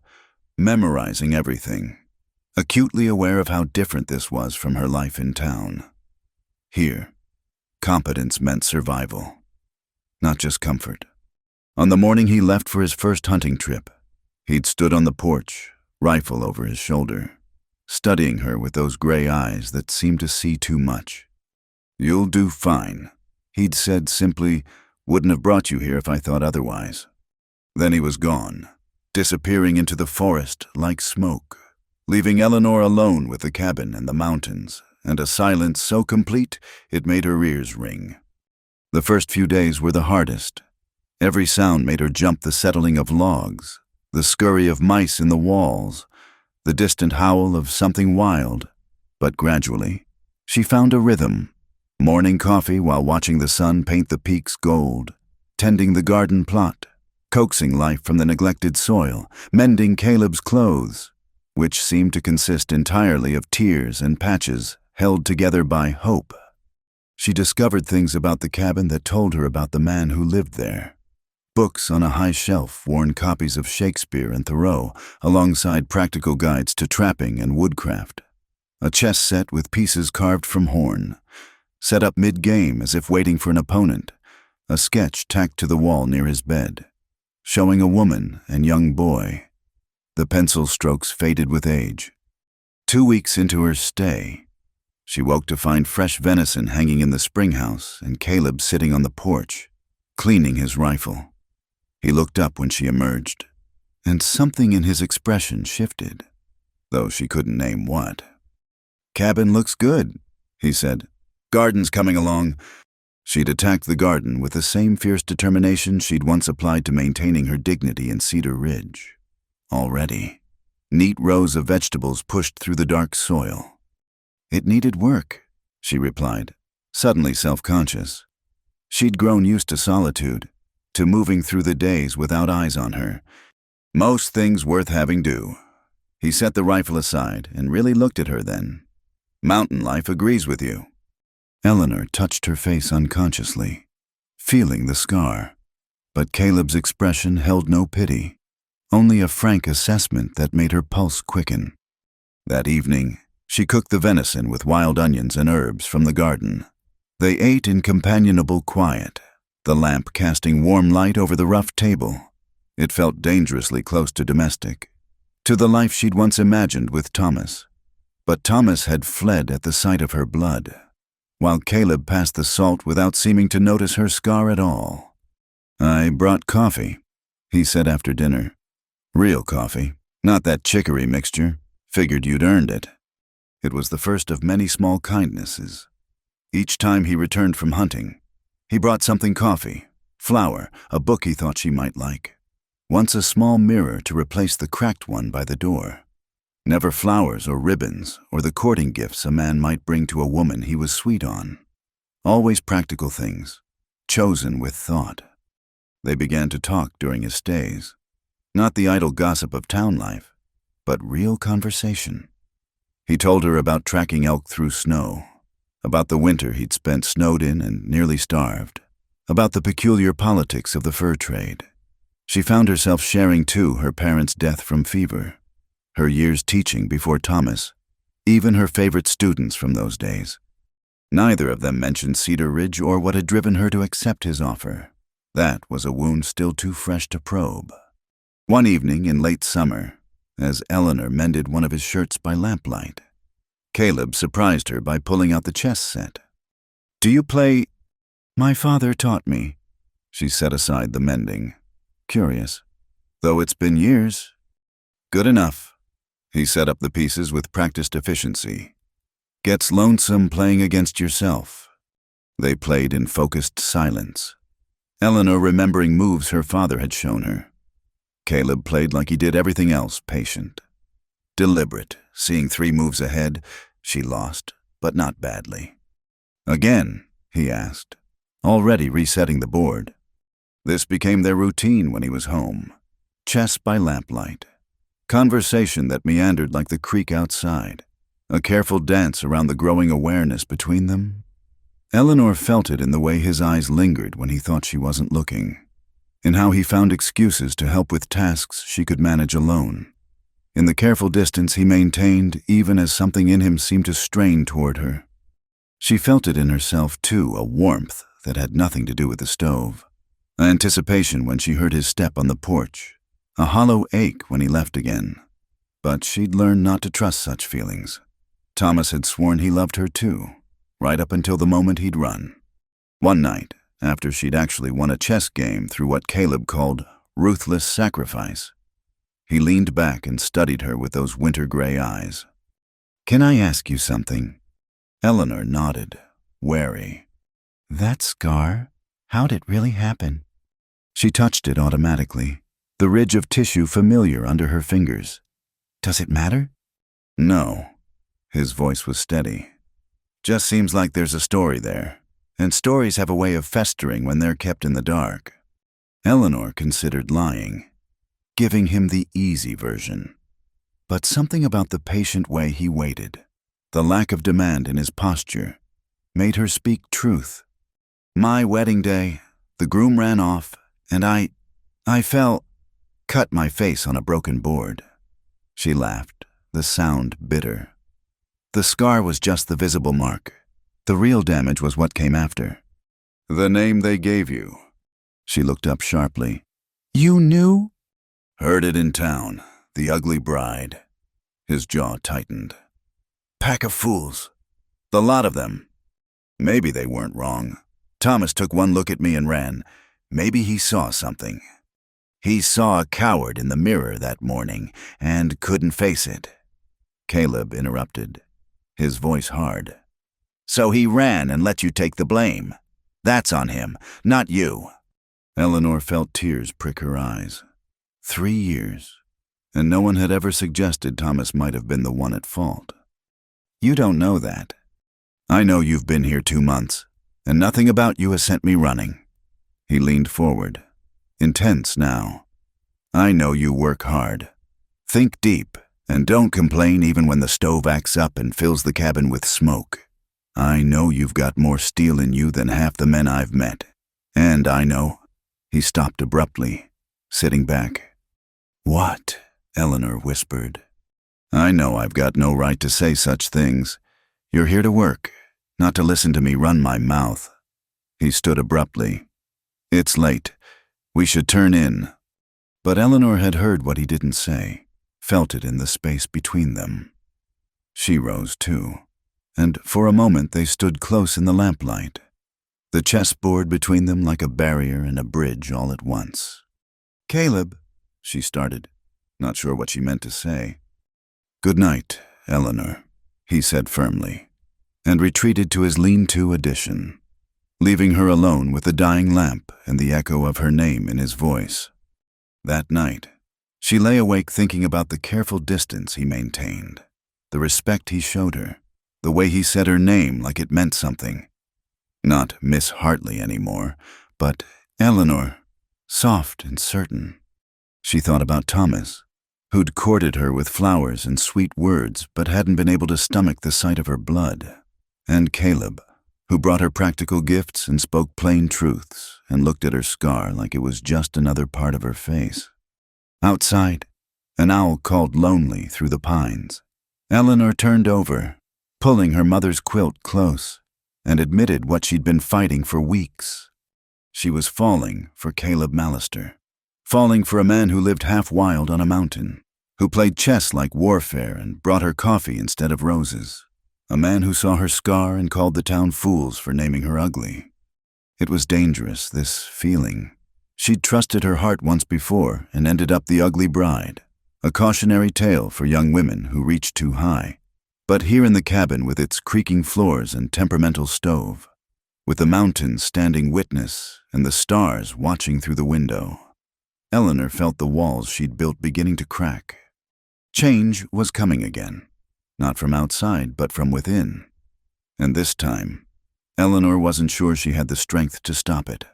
memorizing everything, acutely aware of how different this was from her life in town. Here, competence meant survival, not just comfort. On the morning he left for his first hunting trip, he'd stood on the porch, rifle over his shoulder, studying her with those gray eyes that seemed to see too much. "You'll do fine," he'd said simply. "Wouldn't have brought you here if I thought otherwise." Then he was gone, disappearing into the forest like smoke, leaving Eleanor alone with the cabin and the mountains, and a silence so complete it made her ears ring. The first few days were the hardest. Every sound made her jump: the settling of logs, the scurry of mice in the walls, the distant howl of something wild. But gradually, she found a rhythm. Morning coffee while watching the sun paint the peaks gold, tending the garden plot, coaxing life from the neglected soil, mending Caleb's clothes, which seemed to consist entirely of tears and patches held together by hope. She discovered things about the cabin that told her about the man who lived there. Books on a high shelf, worn copies of Shakespeare and Thoreau, alongside practical guides to trapping and woodcraft. A chess set with pieces carved from horn, set up mid-game as if waiting for an opponent. A sketch tacked to the wall near his bed, showing a woman and young boy. The pencil strokes faded with age. 2 weeks into her stay, she woke to find fresh venison hanging in the spring house and Caleb sitting on the porch, cleaning his rifle. He looked up when she emerged, and something in his expression shifted, though she couldn't name what. "Cabin looks good," he said. "Garden's coming along." She'd attacked the garden with the same fierce determination she'd once applied to maintaining her dignity in Cedar Ridge. Already, neat rows of vegetables pushed through the dark soil. "It needed work," she replied, suddenly self-conscious. She'd grown used to solitude, to moving through the days without eyes on her. "Most things worth having do." He set the rifle aside and really looked at her then. "Mountain life agrees with you." Eleanor touched her face unconsciously, feeling the scar. But Caleb's expression held no pity, only a frank assessment that made her pulse quicken. That evening, she cooked the venison with wild onions and herbs from the garden. They ate in companionable quiet, the lamp casting warm light over the rough table. It felt dangerously close to domestic, to the life she'd once imagined with Thomas. But Thomas had fled at the sight of her blood, while Caleb passed the salt without seeming to notice her scar at all. "I brought coffee," he said after dinner. "Real coffee, not that chicory mixture. Figured you'd earned it." It was the first of many small kindnesses. Each time he returned from hunting, he brought something: coffee, flour, a book he thought she might like. Once a small mirror to replace the cracked one by the door. Never flowers or ribbons or the courting gifts a man might bring to a woman he was sweet on. Always practical things, chosen with thought. They began to talk during his stays. Not the idle gossip of town life, but real conversation. He told her about tracking elk through snow, about the winter he'd spent snowed in and nearly starved, about the peculiar politics of the fur trade. She found herself sharing, too, her parents' death from fever, her years teaching before Thomas, even her favorite students from those days. Neither of them mentioned Cedar Ridge or what had driven her to accept his offer. That was a wound still too fresh to probe. One evening in late summer, as Eleanor mended one of his shirts by lamplight, Caleb surprised her by pulling out the chess set. "Do you play?" "My father taught me." She set aside the mending, curious. "Though it's been years." "Good enough." He set up the pieces with practiced efficiency. "Gets lonesome playing against yourself." They played in focused silence, Eleanor remembering moves her father had shown her. Caleb played like he did everything else, patient. Deliberate, seeing 3 moves ahead. She lost, but not badly. "Again?" he asked, already resetting the board. This became their routine when he was home. Chess by lamplight. Conversation that meandered like the creek outside. A careful dance around the growing awareness between them. Eleanor felt it in the way his eyes lingered when he thought she wasn't looking, in how he found excuses to help with tasks she could manage alone, in the careful distance he maintained even as something in him seemed to strain toward her. She felt it in herself, too, a warmth that had nothing to do with the stove, an anticipation when she heard his step on the porch, a hollow ache when he left again. But she'd learned not to trust such feelings. Thomas had sworn he loved her, too, right up until the moment he'd run. One night, after she'd actually won a chess game through what Caleb called ruthless sacrifice, he leaned back and studied her with those winter-gray eyes. "Can I ask you something?" Eleanor nodded, wary. "That scar? How'd it really happen?" She touched it automatically, the ridge of tissue familiar under her fingers. "Does it matter?" "No." His voice was steady. "Just seems like there's a story there, and stories have a way of festering when they're kept in the dark." Eleanor considered lying, giving him the easy version. But something about the patient way he waited, the lack of demand in his posture, made her speak truth. "My wedding day, the groom ran off, and I cut my face on a broken board." She laughed, the sound bitter. "The scar was just the visible mark. The real damage was what came after." "The name they gave you." She looked up sharply. "You knew?" "Heard it in town. The Ugly Bride." His jaw tightened. "Pack of fools. The lot of them." Maybe they weren't wrong. Thomas took one look at me and ran. Maybe he saw something. He saw a coward in the mirror that morning and couldn't face it. Caleb interrupted, his voice hard. "So he ran and let you take the blame. That's on him, not you." Eleanor felt tears prick her eyes. 3 years, and no one had ever suggested Thomas might have been the one at fault. "You don't know that. I know you've been here 2 months, and nothing about you has sent me running." He leaned forward, intense now. "I know you work hard. Think deep, and don't complain even when the stove acts up and fills the cabin with smoke. I know you've got more steel in you than half the men I've met. And I know—" He stopped abruptly, sitting back. "What?" Eleanor whispered. "I know I've got no right to say such things. You're here to work, not to listen to me run my mouth." He stood abruptly. "It's late. We should turn in." But Eleanor had heard what he didn't say, felt it in the space between them. She rose too, and for a moment they stood close in the lamplight, the chessboard between them like a barrier and a bridge all at once. "Caleb," she started, not sure what she meant to say. "Good night, Eleanor," he said firmly, and retreated to his lean-to addition, leaving her alone with the dying lamp and the echo of her name in his voice. That night, she lay awake thinking about the careful distance he maintained, the respect he showed her, the way he said her name like it meant something. Not Miss Hartley anymore, but Eleanor, soft and certain. She thought about Thomas, who'd courted her with flowers and sweet words but hadn't been able to stomach the sight of her blood, and Caleb, who brought her practical gifts and spoke plain truths and looked at her scar like it was just another part of her face. Outside, an owl called lonely through the pines. Eleanor turned over, pulling her mother's quilt close. and admitted what she'd been fighting for weeks. She was falling for Caleb Mallister, falling for a man who lived half wild on a mountain, who played chess like warfare and brought her coffee instead of roses, a man who saw her scar and called the town fools for naming her ugly. It was dangerous, this feeling. She'd trusted her heart once before and ended up the ugly bride, a cautionary tale for young women who reached too high. But here in the cabin with its creaking floors and temperamental stove, with the mountains standing witness and the stars watching through the window, Eleanor felt the walls she'd built beginning to crack. Change was coming again, not from outside but from within. And this time, Eleanor wasn't sure she had the strength to stop it.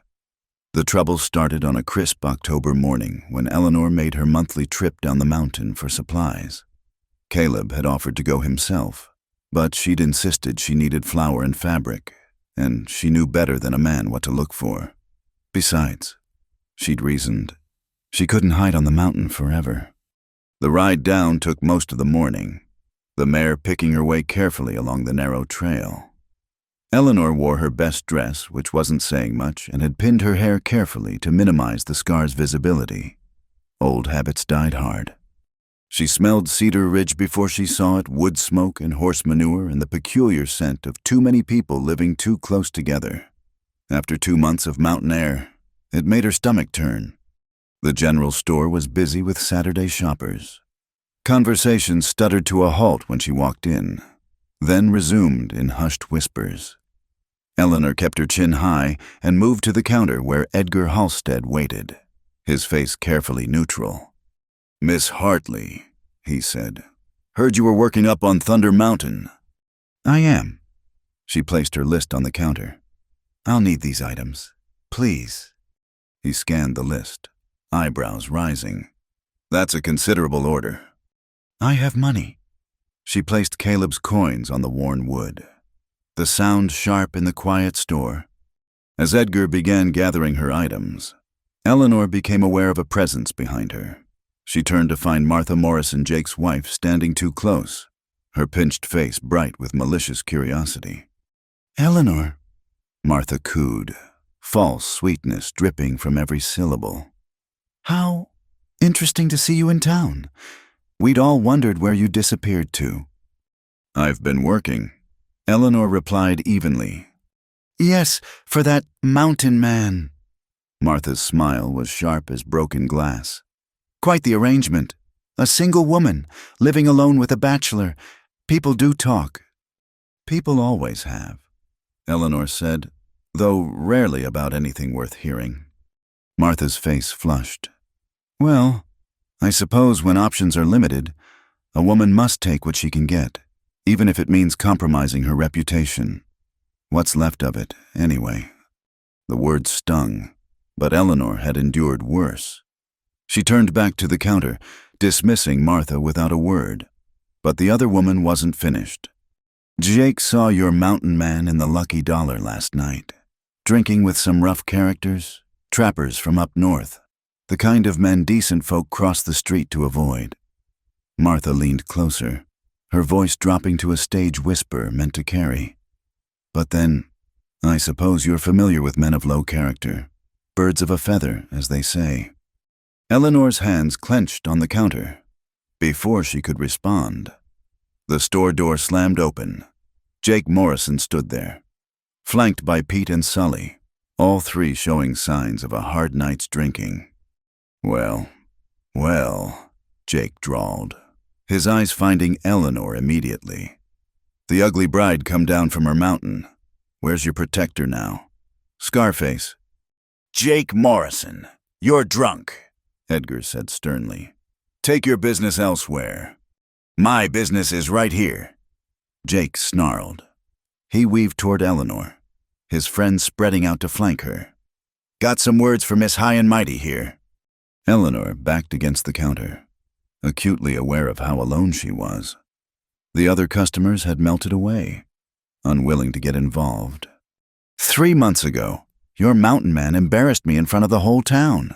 The trouble started on a crisp October morning when Eleanor made her monthly trip down the mountain for supplies. Caleb had offered to go himself, but she'd insisted she needed flour and fabric, and she knew better than a man what to look for. Besides, she'd reasoned, she couldn't hide on the mountain forever. The ride down took most of the morning, the mare picking her way carefully along the narrow trail. Eleanor wore her best dress, which wasn't saying much, and had pinned her hair carefully to minimize the scar's visibility. Old habits died hard. She smelled Cedar Ridge before she saw it, wood smoke and horse manure and the peculiar scent of too many people living too close together. After 2 months of mountain air, it made her stomach turn. The general store was busy with Saturday shoppers. Conversation stuttered to a halt when she walked in, then resumed in hushed whispers. Eleanor kept her chin high and moved to the counter where Edgar Halstead waited, his face carefully neutral. "Miss Hartley," he said, "heard you were working up on Thunder Mountain." "I am." She placed her list on the counter. "I'll need these items, please." He scanned the list, eyebrows rising. "That's a considerable order." "I have money." She placed Caleb's coins on the worn wood, the sound sharp in the quiet store. As Edgar began gathering her items, Eleanor became aware of a presence behind her. She turned to find Martha Morrison, Jake's wife, standing too close, her pinched face bright with malicious curiosity. "Eleanor," Martha cooed, false sweetness dripping from every syllable. "How interesting to see you in town. We'd all wondered where you disappeared to." "I've been working," Eleanor replied evenly. "Yes, for that mountain man." Martha's smile was sharp as broken glass. "Quite the arrangement. A single woman, living alone with a bachelor. People do talk." "People always have," Eleanor said, though rarely about anything worth hearing. Martha's face flushed. "Well, I suppose when options are limited, a woman must take what she can get, even if it means compromising her reputation. What's left of it, anyway?" The words stung, but Eleanor had endured worse. She turned back to the counter, dismissing Martha without a word. But the other woman wasn't finished. "Jake saw your mountain man in the Lucky Dollar last night, drinking with some rough characters, trappers from up north. The kind of men decent folk cross the street to avoid." Martha leaned closer, her voice dropping to a stage whisper meant to carry. "But then, I suppose you're familiar with men of low character, birds of a feather, as they say." Eleanor's hands clenched on the counter. Before she could respond, the store door slammed open. Jake Morrison stood there, flanked by Pete and Sully, all three showing signs of a hard night's drinking. Well, Jake drawled, his eyes finding Eleanor immediately. "The ugly bride come down from her mountain. Where's your protector now?" "Scarface." "Jake Morrison, you're drunk," Edgar said sternly. "Take your business elsewhere. My business is right here." Jake snarled. He weaved toward Eleanor, his friends spreading out to flank her. "Got some words for Miss High and Mighty here." Eleanor backed against the counter, acutely aware of how alone she was. The other customers had melted away, unwilling to get involved. "3 months ago, your mountain man embarrassed me in front of the whole town,"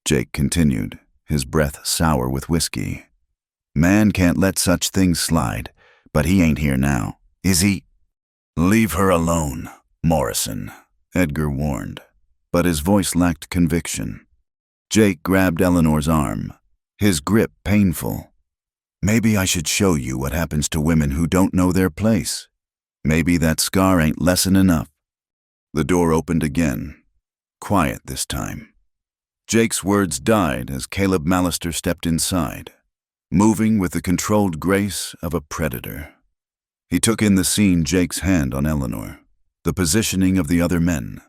Jake continued, his breath sour with whiskey. "Man can't let such things slide, but he ain't here now, is he?" Leave her alone, Morrison, Edgar warned, but his voice lacked conviction. Jake grabbed Eleanor's arm, his grip painful. Maybe I should show you what happens to women who don't know their place. Maybe that scar ain't lesson enough. The door opened again, quiet this time. Jake's words died as Caleb Mallister stepped inside, moving with the controlled grace of a predator. He took in the scene, Jake's hand on Eleanor, the positioning of the other men,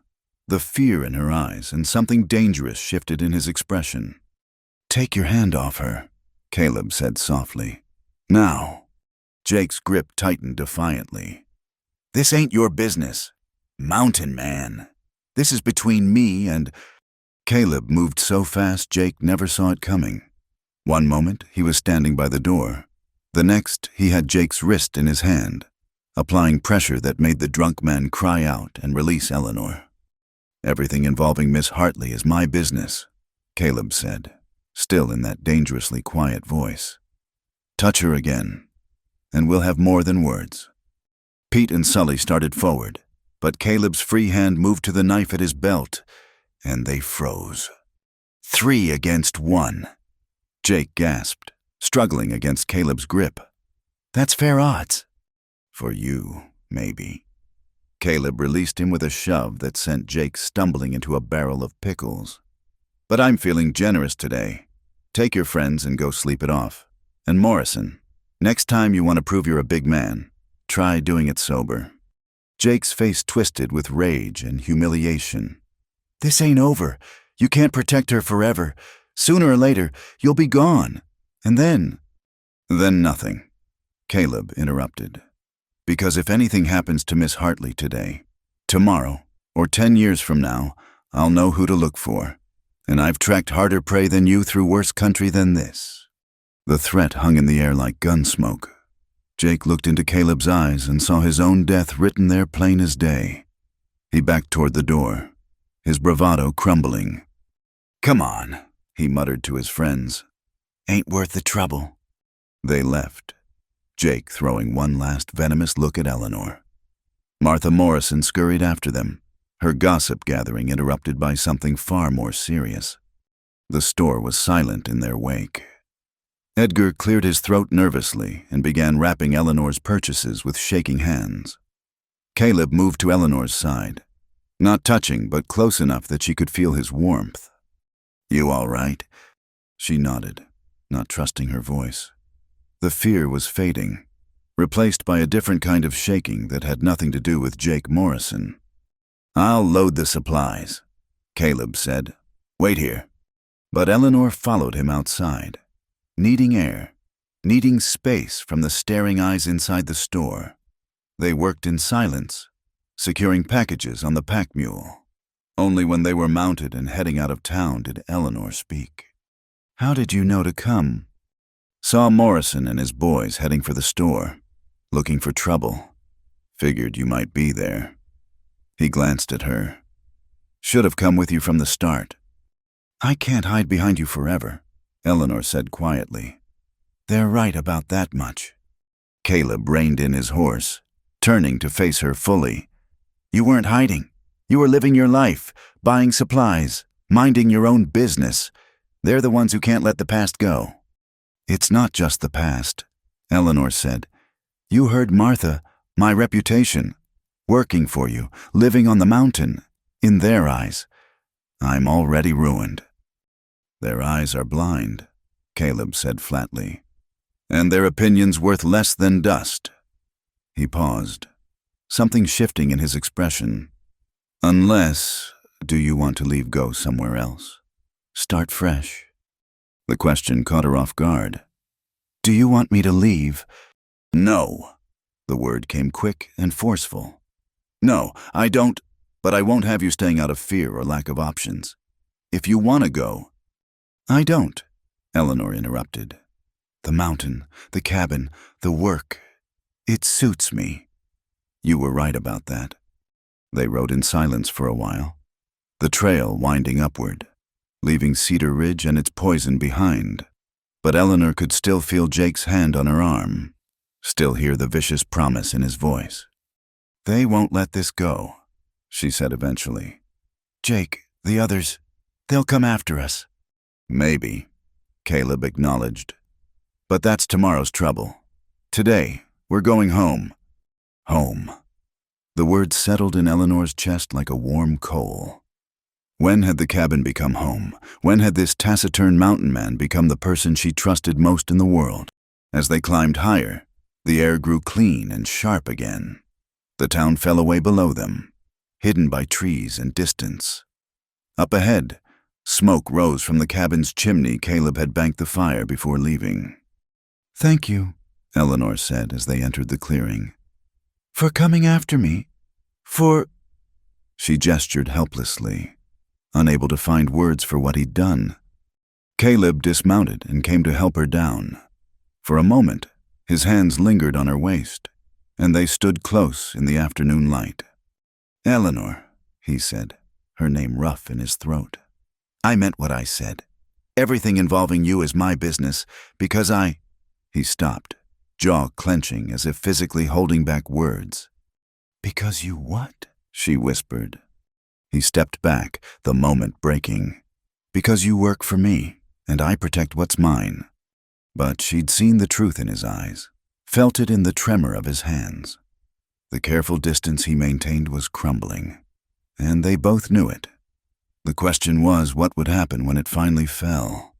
the fear in her eyes, and something dangerous shifted in his expression. Take your hand off her, Caleb said softly. Now. Jake's grip tightened defiantly. This ain't your business, Mountain Man. This is between me and... Caleb moved so fast Jake never saw it coming. One moment, he was standing by the door. The next, he had Jake's wrist in his hand, applying pressure that made the drunk man cry out and release Eleanor. Everything involving Miss Hartley is my business, Caleb said, still in that dangerously quiet voice. Touch her again, and we'll have more than words. Pete and Sully started forward, but Caleb's free hand moved to the knife at his belt, and they froze. 3 against 1. Jake gasped, struggling against Caleb's grip. That's fair odds. For you, maybe. Caleb released him with a shove that sent Jake stumbling into a barrel of pickles. But I'm feeling generous today. Take your friends and go sleep it off. And Morrison, next time you want to prove you're a big man, try doing it sober. Jake's face twisted with rage and humiliation. This ain't over. You can't protect her forever. Sooner or later, you'll be gone. And then... Then nothing. Caleb interrupted. Because if anything happens to Miss Hartley today, tomorrow, or 10 years from now, I'll know who to look for. And I've tracked harder prey than you through worse country than this. The threat hung in the air like gun smoke. Jake looked into Caleb's eyes and saw his own death written there plain as day. He backed toward the door, his bravado crumbling. Come on, he muttered to his friends. Ain't worth the trouble. They left, Jake throwing one last venomous look at Eleanor. Martha Morrison scurried after them, her gossip gathering interrupted by something far more serious. The store was silent in their wake. Edgar cleared his throat nervously and began wrapping Eleanor's purchases with shaking hands. Caleb moved to Eleanor's side, not touching but close enough that she could feel his warmth. You all right? She nodded, not trusting her voice. The fear was fading, replaced by a different kind of shaking that had nothing to do with Jake Morrison. I'll load the supplies, Caleb said. Wait here. But Eleanor followed him outside, needing air, needing space from the staring eyes inside the store. They worked in silence, securing packages on the pack mule. Only when they were mounted and heading out of town did Eleanor speak. How did you know to come? Saw Morrison and his boys heading for the store, looking for trouble. Figured you might be there. He glanced at her. Should have come with you from the start. I can't hide behind you forever, Eleanor said quietly. They're right about that much. Caleb reined in his horse, turning to face her fully. You weren't hiding. You were living your life, buying supplies, minding your own business. They're the ones who can't let the past go. It's not just the past, Eleanor said. You heard Martha, my reputation, working for you, living on the mountain. In their eyes, I'm already ruined. Their eyes are blind, Caleb said flatly, and their opinions worth less than dust. He paused, something shifting in his expression. Unless, do you want to leave go somewhere else? Start fresh. The question caught her off guard. Do you want me to leave? No. The word came quick and forceful. No, I don't, but I won't have you staying out of fear or lack of options. If you want to go... I don't, Eleanor interrupted. The mountain, the cabin, the work. It suits me. You were right about that. They rode in silence for a while, the trail winding upward, leaving Cedar Ridge and its poison behind. But Eleanor could still feel Jake's hand on her arm, still hear the vicious promise in his voice. "They won't let this go," she said eventually. "Jake, the others, they'll come after us." "Maybe," Caleb acknowledged. "But that's tomorrow's trouble. Today, we're going home." Home. The word settled in Eleanor's chest like a warm coal. When had the cabin become home? When had this taciturn mountain man become the person she trusted most in the world? As they climbed higher, the air grew clean and sharp again. The town fell away below them, hidden by trees and distance. Up ahead, smoke rose from the cabin's chimney. Caleb had banked the fire before leaving. "Thank you," Eleanor said as they entered the clearing. "For coming after me. For—" She gestured helplessly, unable to find words for what he'd done. Caleb dismounted and came to help her down. For a moment, his hands lingered on her waist, and they stood close in the afternoon light. "Eleanor," he said, her name rough in his throat. "I meant what I said. Everything involving you is my business, because I—" He stopped, jaw clenching as if physically holding back words. "Because you what?" she whispered. He stepped back, the moment breaking. "Because you work for me, and I protect what's mine." But she'd seen the truth in his eyes, felt it in the tremor of his hands. The careful distance he maintained was crumbling, and they both knew it. The question was what would happen when it finally fell.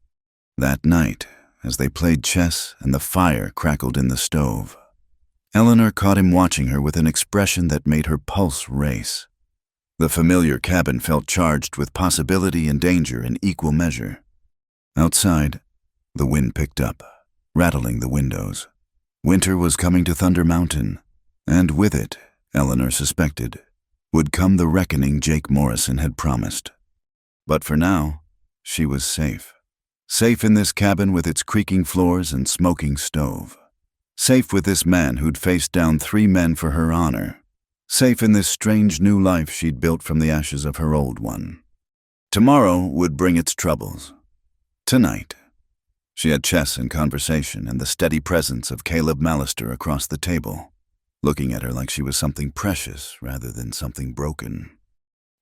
That night, as they played chess and the fire crackled in the stove, Eleanor caught him watching her with an expression that made her pulse race. The familiar cabin felt charged with possibility and danger in equal measure. Outside, the wind picked up, rattling the windows. Winter was coming to Thunder Mountain, and with it, Eleanor suspected, would come the reckoning Jake Morrison had promised. But for now, she was safe. Safe in this cabin with its creaking floors and smoking stove. Safe with this man who'd faced down 3 men for her honor. Safe in this strange new life she'd built from the ashes of her old one. Tomorrow would bring its troubles. Tonight. She had chess and conversation and the steady presence of Caleb Mallister across the table, looking at her like she was something precious rather than something broken.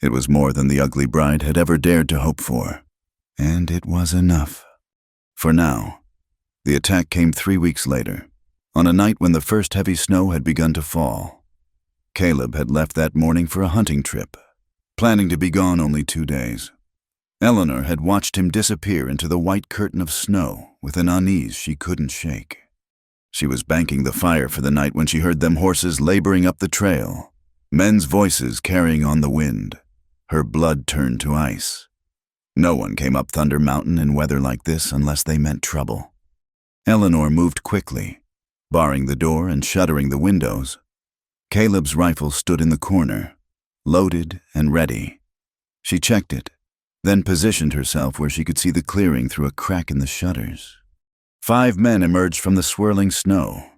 It was more than the ugly bride had ever dared to hope for, and it was enough. For now, the attack came 3 weeks later, on a night when the first heavy snow had begun to fall. Caleb had left that morning for a hunting trip, planning to be gone only 2 days. Eleanor had watched him disappear into the white curtain of snow with an unease she couldn't shake. She was banking the fire for the night when she heard them horses laboring up the trail, men's voices carrying on the wind. Her blood turned to ice. No one came up Thunder Mountain in weather like this unless they meant trouble. Eleanor moved quickly, barring the door and shuttering the windows. Caleb's rifle stood in the corner, loaded and ready. She checked it, then positioned herself where she could see the clearing through a crack in the shutters. 5 men emerged from the swirling snow.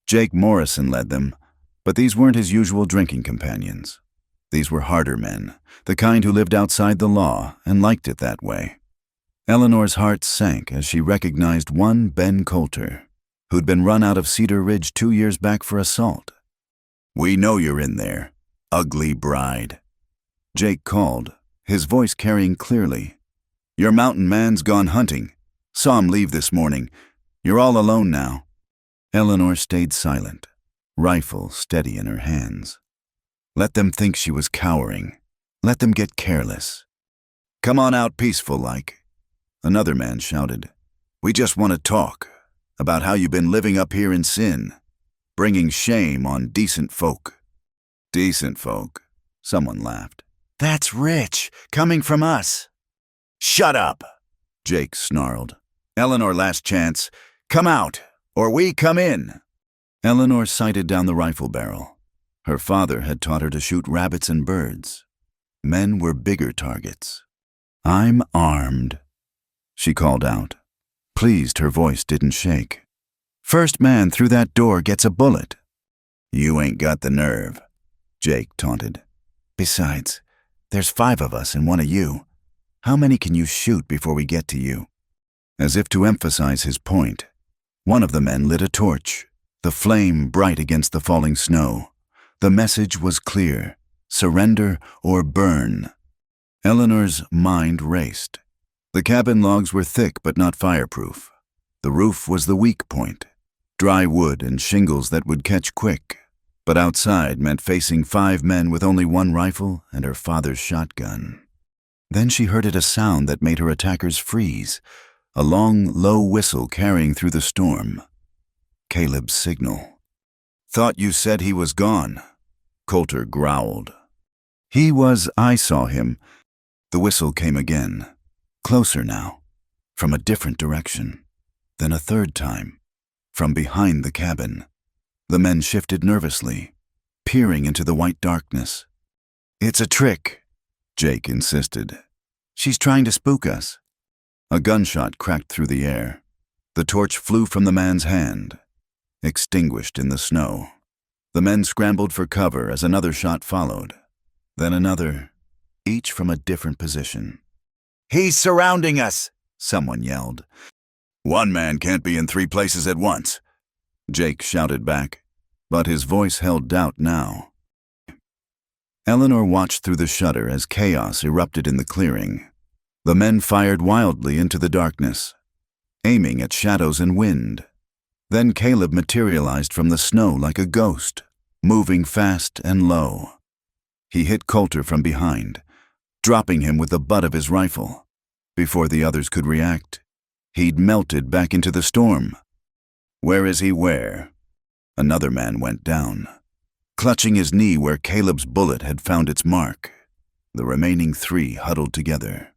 Jake Morrison led them, but these weren't his usual drinking companions. These were harder men, the kind who lived outside the law and liked it that way. Eleanor's heart sank as she recognized one Ben Coulter, who'd been run out of Cedar Ridge 2 years back for assault. "We know you're in there, ugly bride," Jake called, his voice carrying clearly. "Your mountain man's gone hunting. Saw him leave this morning. You're all alone now." Eleanor stayed silent, rifle steady in her hands. Let them think she was cowering. Let them get careless. "Come on out peaceful-like," another man shouted. "We just want to talk about how you've been living up here in sin, bringing shame on decent folk." "Decent folk," someone laughed. "That's rich, coming from us." "Shut up," Jake snarled. "Eleanor, last chance. Come out, or we come in." Eleanor sighted down the rifle barrel. Her father had taught her to shoot rabbits and birds. Men were bigger targets. "I'm armed," she called out. Pleased her voice didn't shake. "First man through that door gets a bullet." "You ain't got the nerve," Jake taunted. "Besides, there's 5 of us and 1 of you. How many can you shoot before we get to you?" As if to emphasize his point, one of the men lit a torch, the flame bright against the falling snow. The message was clear: surrender or burn. Eleanor's mind raced. The cabin logs were thick but not fireproof. The roof was the weak point. Dry wood and shingles that would catch quick. But outside meant facing 5 men with only 1 rifle and her father's shotgun. Then she heard a sound that made her attackers freeze. A long, low whistle carrying through the storm. Caleb's signal. "Thought you said he was gone," Coulter growled. I saw him." The whistle came again. Closer now. From a different direction. Then a third time. From behind the cabin. The men shifted nervously, peering into the white darkness. "It's a trick," Jake insisted. "She's trying to spook us." A gunshot cracked through the air. The torch flew from the man's hand, extinguished in the snow. The men scrambled for cover as another shot followed. Then another, each from a different position. "He's surrounding us!" someone yelled. "One man can't be in 3 places at once," Jake shouted back, but his voice held doubt now. Eleanor watched through the shutter as chaos erupted in the clearing. The men fired wildly into the darkness, aiming at shadows and wind. Then Caleb materialized from the snow like a ghost, moving fast and low. He hit Coulter from behind, dropping him with the butt of his rifle. Before the others could react, he'd melted back into the storm. "Where is he where?" Another man went down, clutching his knee where Caleb's bullet had found its mark. The remaining 3 huddled together,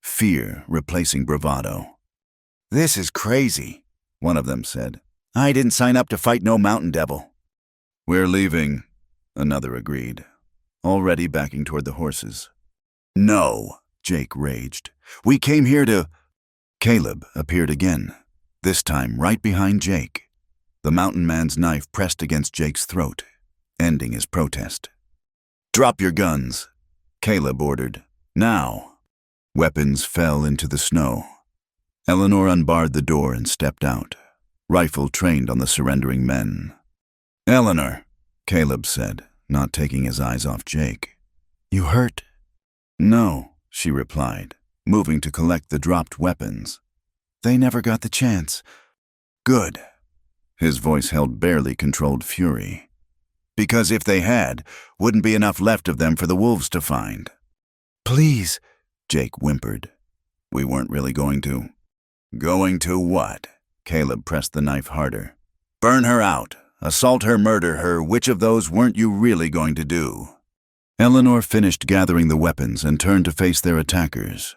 fear replacing bravado. "This is crazy," one of them said. "I didn't sign up to fight no mountain devil." "We're leaving," another agreed, already backing toward the horses. "No," Jake raged. "We came here to—" Caleb appeared again, this time right behind Jake. The mountain man's knife pressed against Jake's throat, ending his protest. "Drop your guns," Caleb ordered. "Now." Weapons fell into the snow. Eleanor unbarred the door and stepped out, rifle trained on the surrendering men. "Eleanor," Caleb said, not taking his eyes off Jake. "You hurt?" "No," she replied, moving to collect the dropped weapons. "They never got the chance." "Good." His voice held barely controlled fury. "Because if they had, wouldn't be enough left of them for the wolves to find." "Please," Jake whimpered. "We weren't really going to." "Going to what?" Caleb pressed the knife harder. "Burn her out, assault her, murder her, which of those weren't you really going to do?" Eleanor finished gathering the weapons and turned to face their attackers.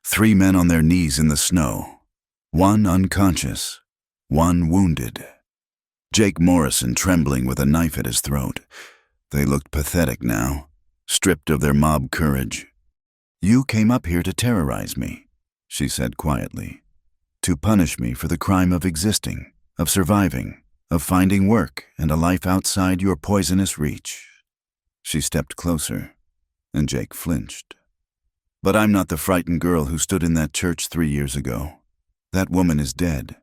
3 men on their knees in the snow. 1 unconscious, 1 wounded. Jake Morrison trembling with a knife at his throat. They looked pathetic now, stripped of their mob courage. "You came up here to terrorize me," she said quietly. "To punish me for the crime of existing, of surviving, of finding work and a life outside your poisonous reach." She stepped closer, and Jake flinched. "But I'm not the frightened girl who stood in that church 3 years ago. That woman is dead.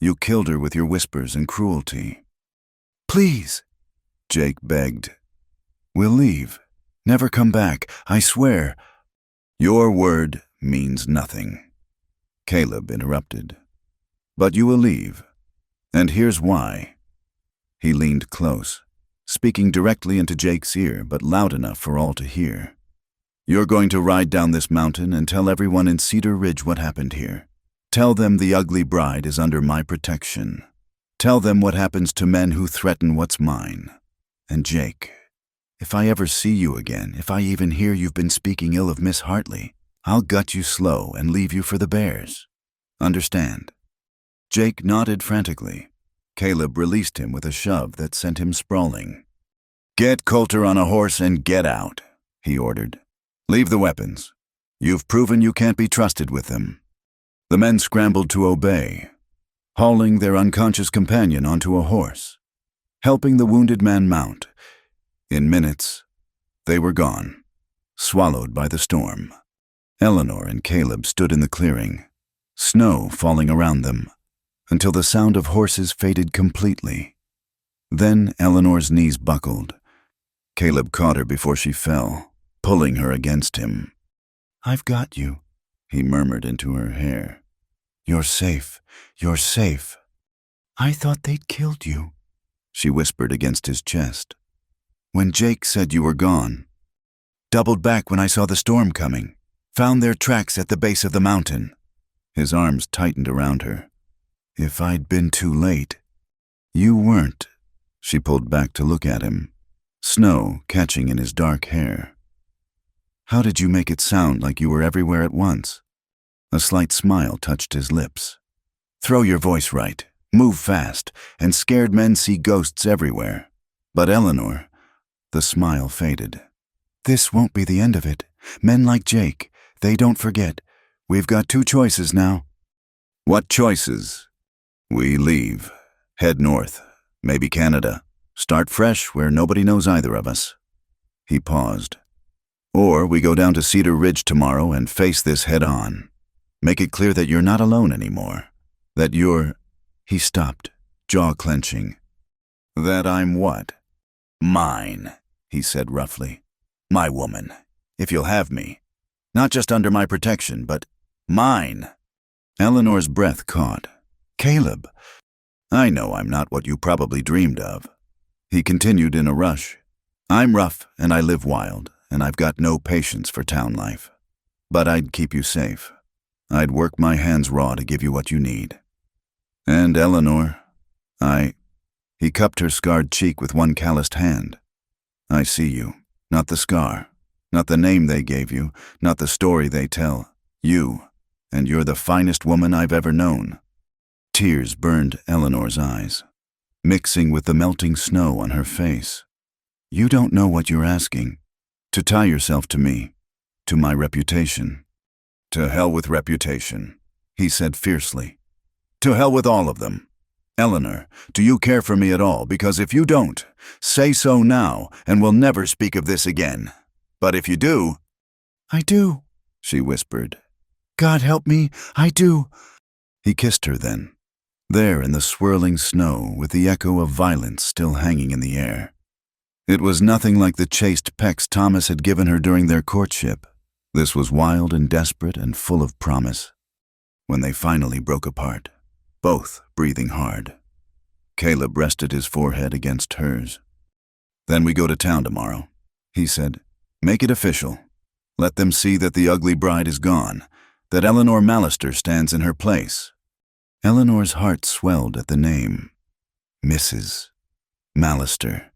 You killed her with your whispers and cruelty." "Please," Jake begged. "We'll leave. Never come back, I swear." "Your word means nothing," Caleb interrupted. "But you will leave, and here's why." He leaned close, speaking directly into Jake's ear, but loud enough for all to hear. "You're going to ride down this mountain and tell everyone in Cedar Ridge what happened here. Tell them the ugly bride is under my protection. Tell them what happens to men who threaten what's mine. And Jake, if I ever see you again, if I even hear you've been speaking ill of Miss Hartley, I'll gut you slow and leave you for the bears. Understand?" Jake nodded frantically. Caleb released him with a shove that sent him sprawling. "Get Coulter on a horse and get out," he ordered. "Leave the weapons. You've proven you can't be trusted with them." The men scrambled to obey, hauling their unconscious companion onto a horse, helping the wounded man mount. In minutes, they were gone, swallowed by the storm. Eleanor and Caleb stood in the clearing, snow falling around them, until the sound of horses faded completely. Then Eleanor's knees buckled, Caleb caught her before she fell, pulling her against him. "I've got you," he murmured into her hair. "You're safe. You're safe." "I thought they'd killed you," she whispered against his chest. "When Jake said you were gone. Doubled back when I saw the storm coming. Found their tracks at the base of the mountain." His arms tightened around her. "If I'd been too late." "You weren't." She pulled back to look at him, snow catching in his dark hair. "How did you make it sound like you were everywhere at once?" A slight smile touched his lips. "Throw your voice right, move fast, and scared men see ghosts everywhere." "But Eleanor," the smile faded. "This won't be the end of it. Men like Jake, they don't forget. We've got 2 choices now." "What choices?" "We leave. Head north. Maybe Canada. Start fresh where nobody knows either of us." He paused. "Or we go down to Cedar Ridge tomorrow and face this head on. Make it clear that you're not alone anymore. That you're—" He stopped, jaw clenching. "That I'm what?" "Mine," he said roughly. "My woman, if you'll have me. Not just under my protection, but mine." Eleanor's breath caught. "Caleb." "I know I'm not what you probably dreamed of." He continued in a rush. "I'm rough and I live wild, and I've got no patience for town life. But I'd keep you safe. I'd work my hands raw to give you what you need. And Eleanor, He cupped her scarred cheek with one calloused hand. "I see you. Not the scar. Not the name they gave you. Not the story they tell. You. And you're the finest woman I've ever known." Tears burned Eleanor's eyes, mixing with the melting snow on her face. "You don't know what you're asking. To tie yourself to me. To my reputation." "To hell with reputation," he said fiercely. "To hell with all of them. Eleanor, do you care for me at all? Because if you don't, say so now, and we'll never speak of this again. But if you do—" "I do," she whispered. "God help me, I do." He kissed her then, there in the swirling snow with the echo of violence still hanging in the air. It was nothing like the chaste pecks Thomas had given her during their courtship. This was wild and desperate and full of promise. When they finally broke apart, both breathing hard, Caleb rested his forehead against hers. "Then we go to town tomorrow," he said. "Make it official. Let them see that the ugly bride is gone, that Eleanor Mallister stands in her place." Eleanor's heart swelled at the name. Mrs. Mallister.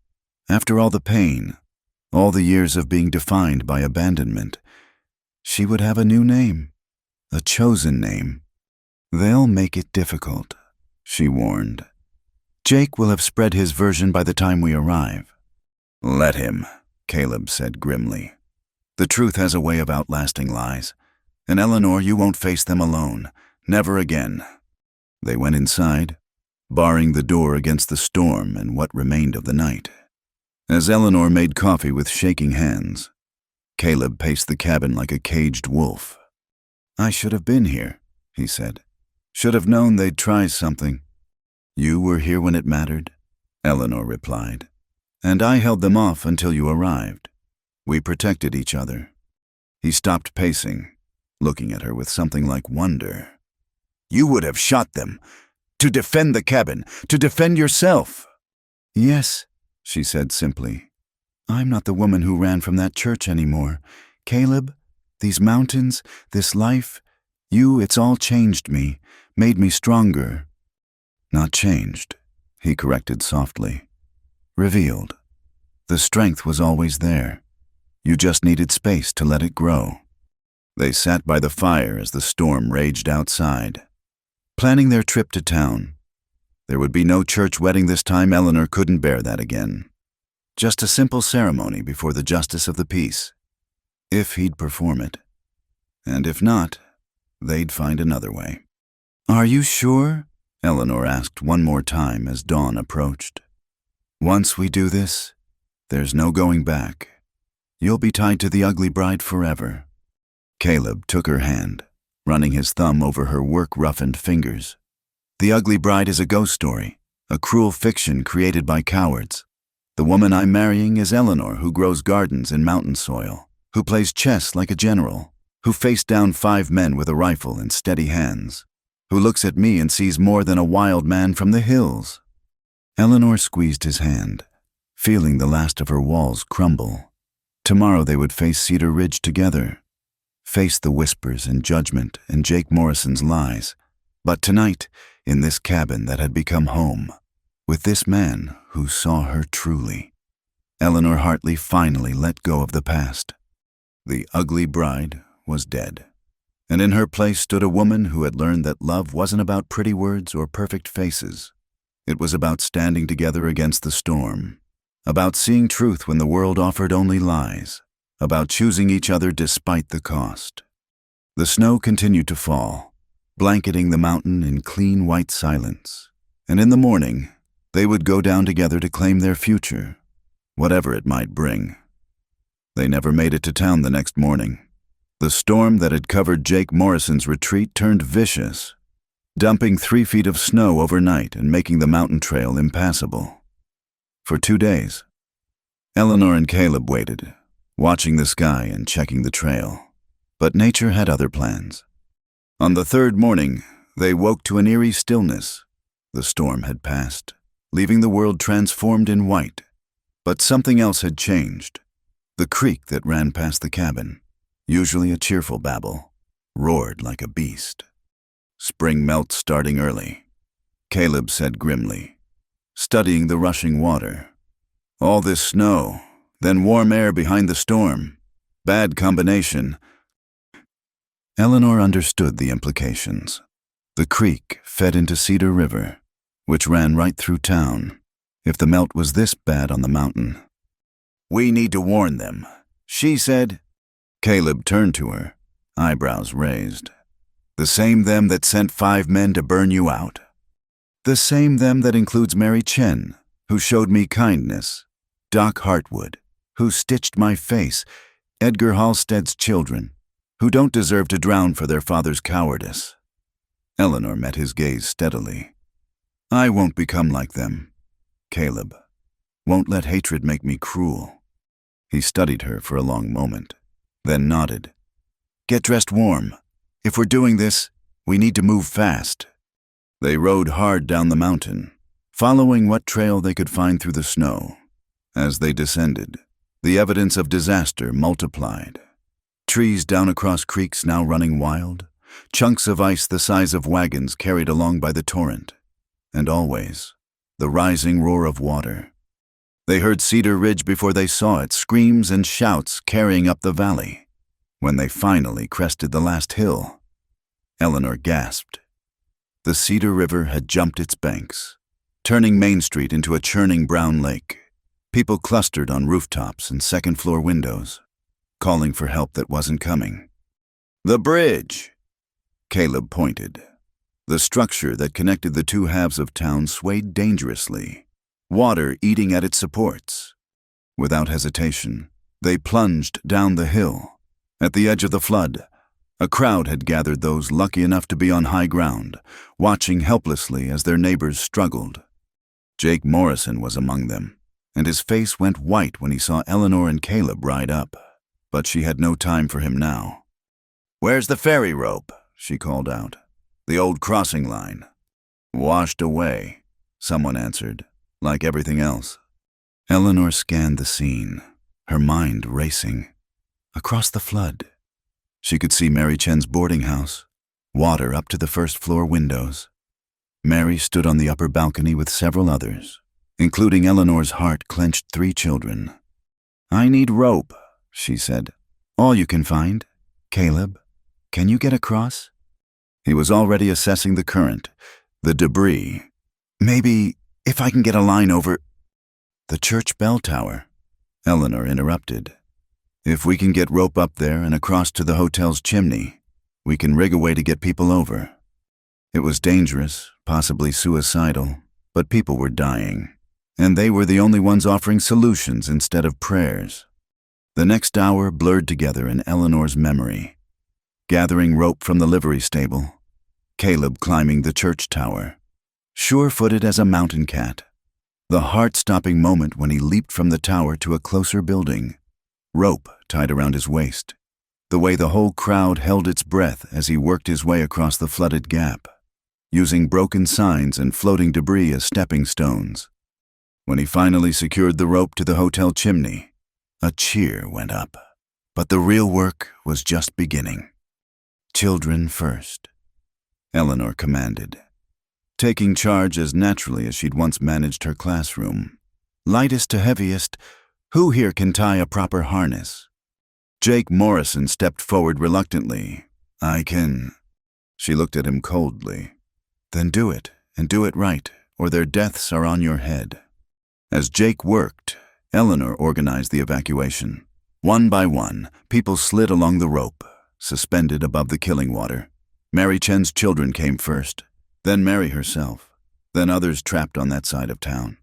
After all the pain, all the years of being defined by abandonment, she would have a new name, a chosen name. "They'll make it difficult," she warned. "Jake will have spread his version by the time we arrive." "Let him," Caleb said grimly. "The truth has a way of outlasting lies. And Eleanor, you won't face them alone. Never again." They went inside, barring the door against the storm and what remained of the night. As Eleanor made coffee with shaking hands, Caleb paced the cabin like a caged wolf. "I should have been here," he said. "Should have known they'd try something." "You were here when it mattered," Eleanor replied. "And I held them off until you arrived. We protected each other." He stopped pacing, looking at her with something like wonder. "You would have shot them, to defend the cabin, to defend yourself." "Yes," she said simply. "I'm not the woman who ran from that church anymore. Caleb, these mountains, this life, it's all changed me, made me stronger." "Not changed," he corrected softly. "Revealed. The strength was always there. You just needed space to let it grow." They sat by the fire as the storm raged outside, planning their trip to town. There would be no church wedding this time. Eleanor couldn't bear that again. Just a simple ceremony before the justice of the peace, if he'd perform it. And if not, they'd find another way. "Are you sure?" Eleanor asked one more time as dawn approached. "Once we do this, there's no going back. You'll be tied to the ugly bride forever." Caleb took her hand, running his thumb over her work-roughened fingers. "The ugly bride is a ghost story, a cruel fiction created by cowards. The woman I'm marrying is Eleanor, who grows gardens in mountain soil, who plays chess like a general, who faced down 5 men with a rifle in steady hands, who looks at me and sees more than a wild man from the hills." Eleanor squeezed his hand, feeling the last of her walls crumble. Tomorrow they would face Cedar Ridge together, face the whispers and judgment and Jake Morrison's lies. But tonight, in this cabin that had become home, with this man who saw her truly, Eleanor Hartley finally let go of the past. The ugly bride was dead, and in her place stood a woman who had learned that love wasn't about pretty words or perfect faces. It was about standing together against the storm, about seeing truth when the world offered only lies, about choosing each other despite the cost. The snow continued to fall, blanketing the mountain in clean white silence, and in the morning, they would go down together to claim their future, whatever it might bring. They never made it to town the next morning. The storm that had covered Jake Morrison's retreat turned vicious, dumping 3 feet of snow overnight and making the mountain trail impassable. For 2 days, Eleanor and Caleb waited, watching the sky and checking the trail. But nature had other plans. On the 3rd morning, they woke to an eerie stillness. The storm had passed, leaving the world transformed in white. But something else had changed. The creek that ran past the cabin, usually a cheerful babble, roared like a beast. "Spring melt's starting early," Caleb said grimly, studying the rushing water. "All this snow, then warm air behind the storm. Bad combination." Eleanor understood the implications. The creek fed into Cedar River, which ran right through town. If the melt was this bad on the mountain, "We need to warn them," she said. Caleb turned to her, eyebrows raised. "The same them that sent 5 men to burn you out?" "The same them that includes Mary Chen, who showed me kindness, Doc Hartwood, who stitched my face, Edgar Halstead's children, who don't deserve to drown for their father's cowardice." Eleanor met his gaze steadily. "I won't become like them, Caleb. Won't let hatred make me cruel." He studied her for a long moment, then nodded. "Get dressed warm. If we're doing this, we need to move fast." They rode hard down the mountain, following what trail they could find through the snow. As they descended, the evidence of disaster multiplied. Trees down across creeks now running wild, chunks of ice the size of wagons carried along by the torrent, and always the rising roar of water. They heard Cedar Ridge before they saw it, screams and shouts carrying up the valley. When they finally crested the last hill, Eleanor gasped. The Cedar River had jumped its banks, turning Main Street into a churning brown lake. People clustered on rooftops and second-floor windows, calling for help that wasn't coming. "The bridge!" Caleb pointed. The structure that connected the 2 halves of town swayed dangerously, water eating at its supports. Without hesitation, they plunged down the hill. At the edge of the flood, a crowd had gathered, those lucky enough to be on high ground, watching helplessly as their neighbors struggled. Jake Morrison was among them, and his face went white when he saw Eleanor and Caleb ride up. But she had no time for him now. "Where's the ferry rope?" she called out. "The old crossing line." "Washed away," someone answered, like everything else. Eleanor scanned the scene, her mind racing. Across the flood, she could see Mary Chen's boarding house, water up to the first-floor windows. Mary stood on the upper balcony with several others, including Eleanor's heart-clenched 3 children. "I need rope," she said. "All you can find. Caleb, can you get across?" He was already assessing the current, the debris. "Maybe if I can get a line over—" "The church bell tower," Eleanor interrupted. "If we can get rope up there and across to the hotel's chimney, we can rig a way to get people over." It was dangerous, possibly suicidal, but people were dying, and they were the only ones offering solutions instead of prayers. The next hour blurred together in Eleanor's memory. Gathering rope from the livery stable, Caleb climbing the church tower, sure-footed as a mountain cat, The heart-stopping moment when he leaped from the tower to a closer building, rope tied around his waist, the way the whole crowd held its breath as he worked his way across the flooded gap, using broken signs and floating debris as stepping stones. When he finally secured the rope to the hotel chimney, a cheer went up. But the real work was just beginning. Children first, Eleanor commanded, taking charge as naturally as she'd once managed her classroom. Lightest to heaviest, who here can tie a proper harness? Jake Morrison stepped forward reluctantly. I can. She looked at him coldly. Then do it, and do it right, or their deaths are on your head. As Jake worked, Eleanor organized the evacuation. One by one, people slid along the rope, suspended above the killing water. Mary Chen's children came first, then Mary herself, then others trapped on that side of town.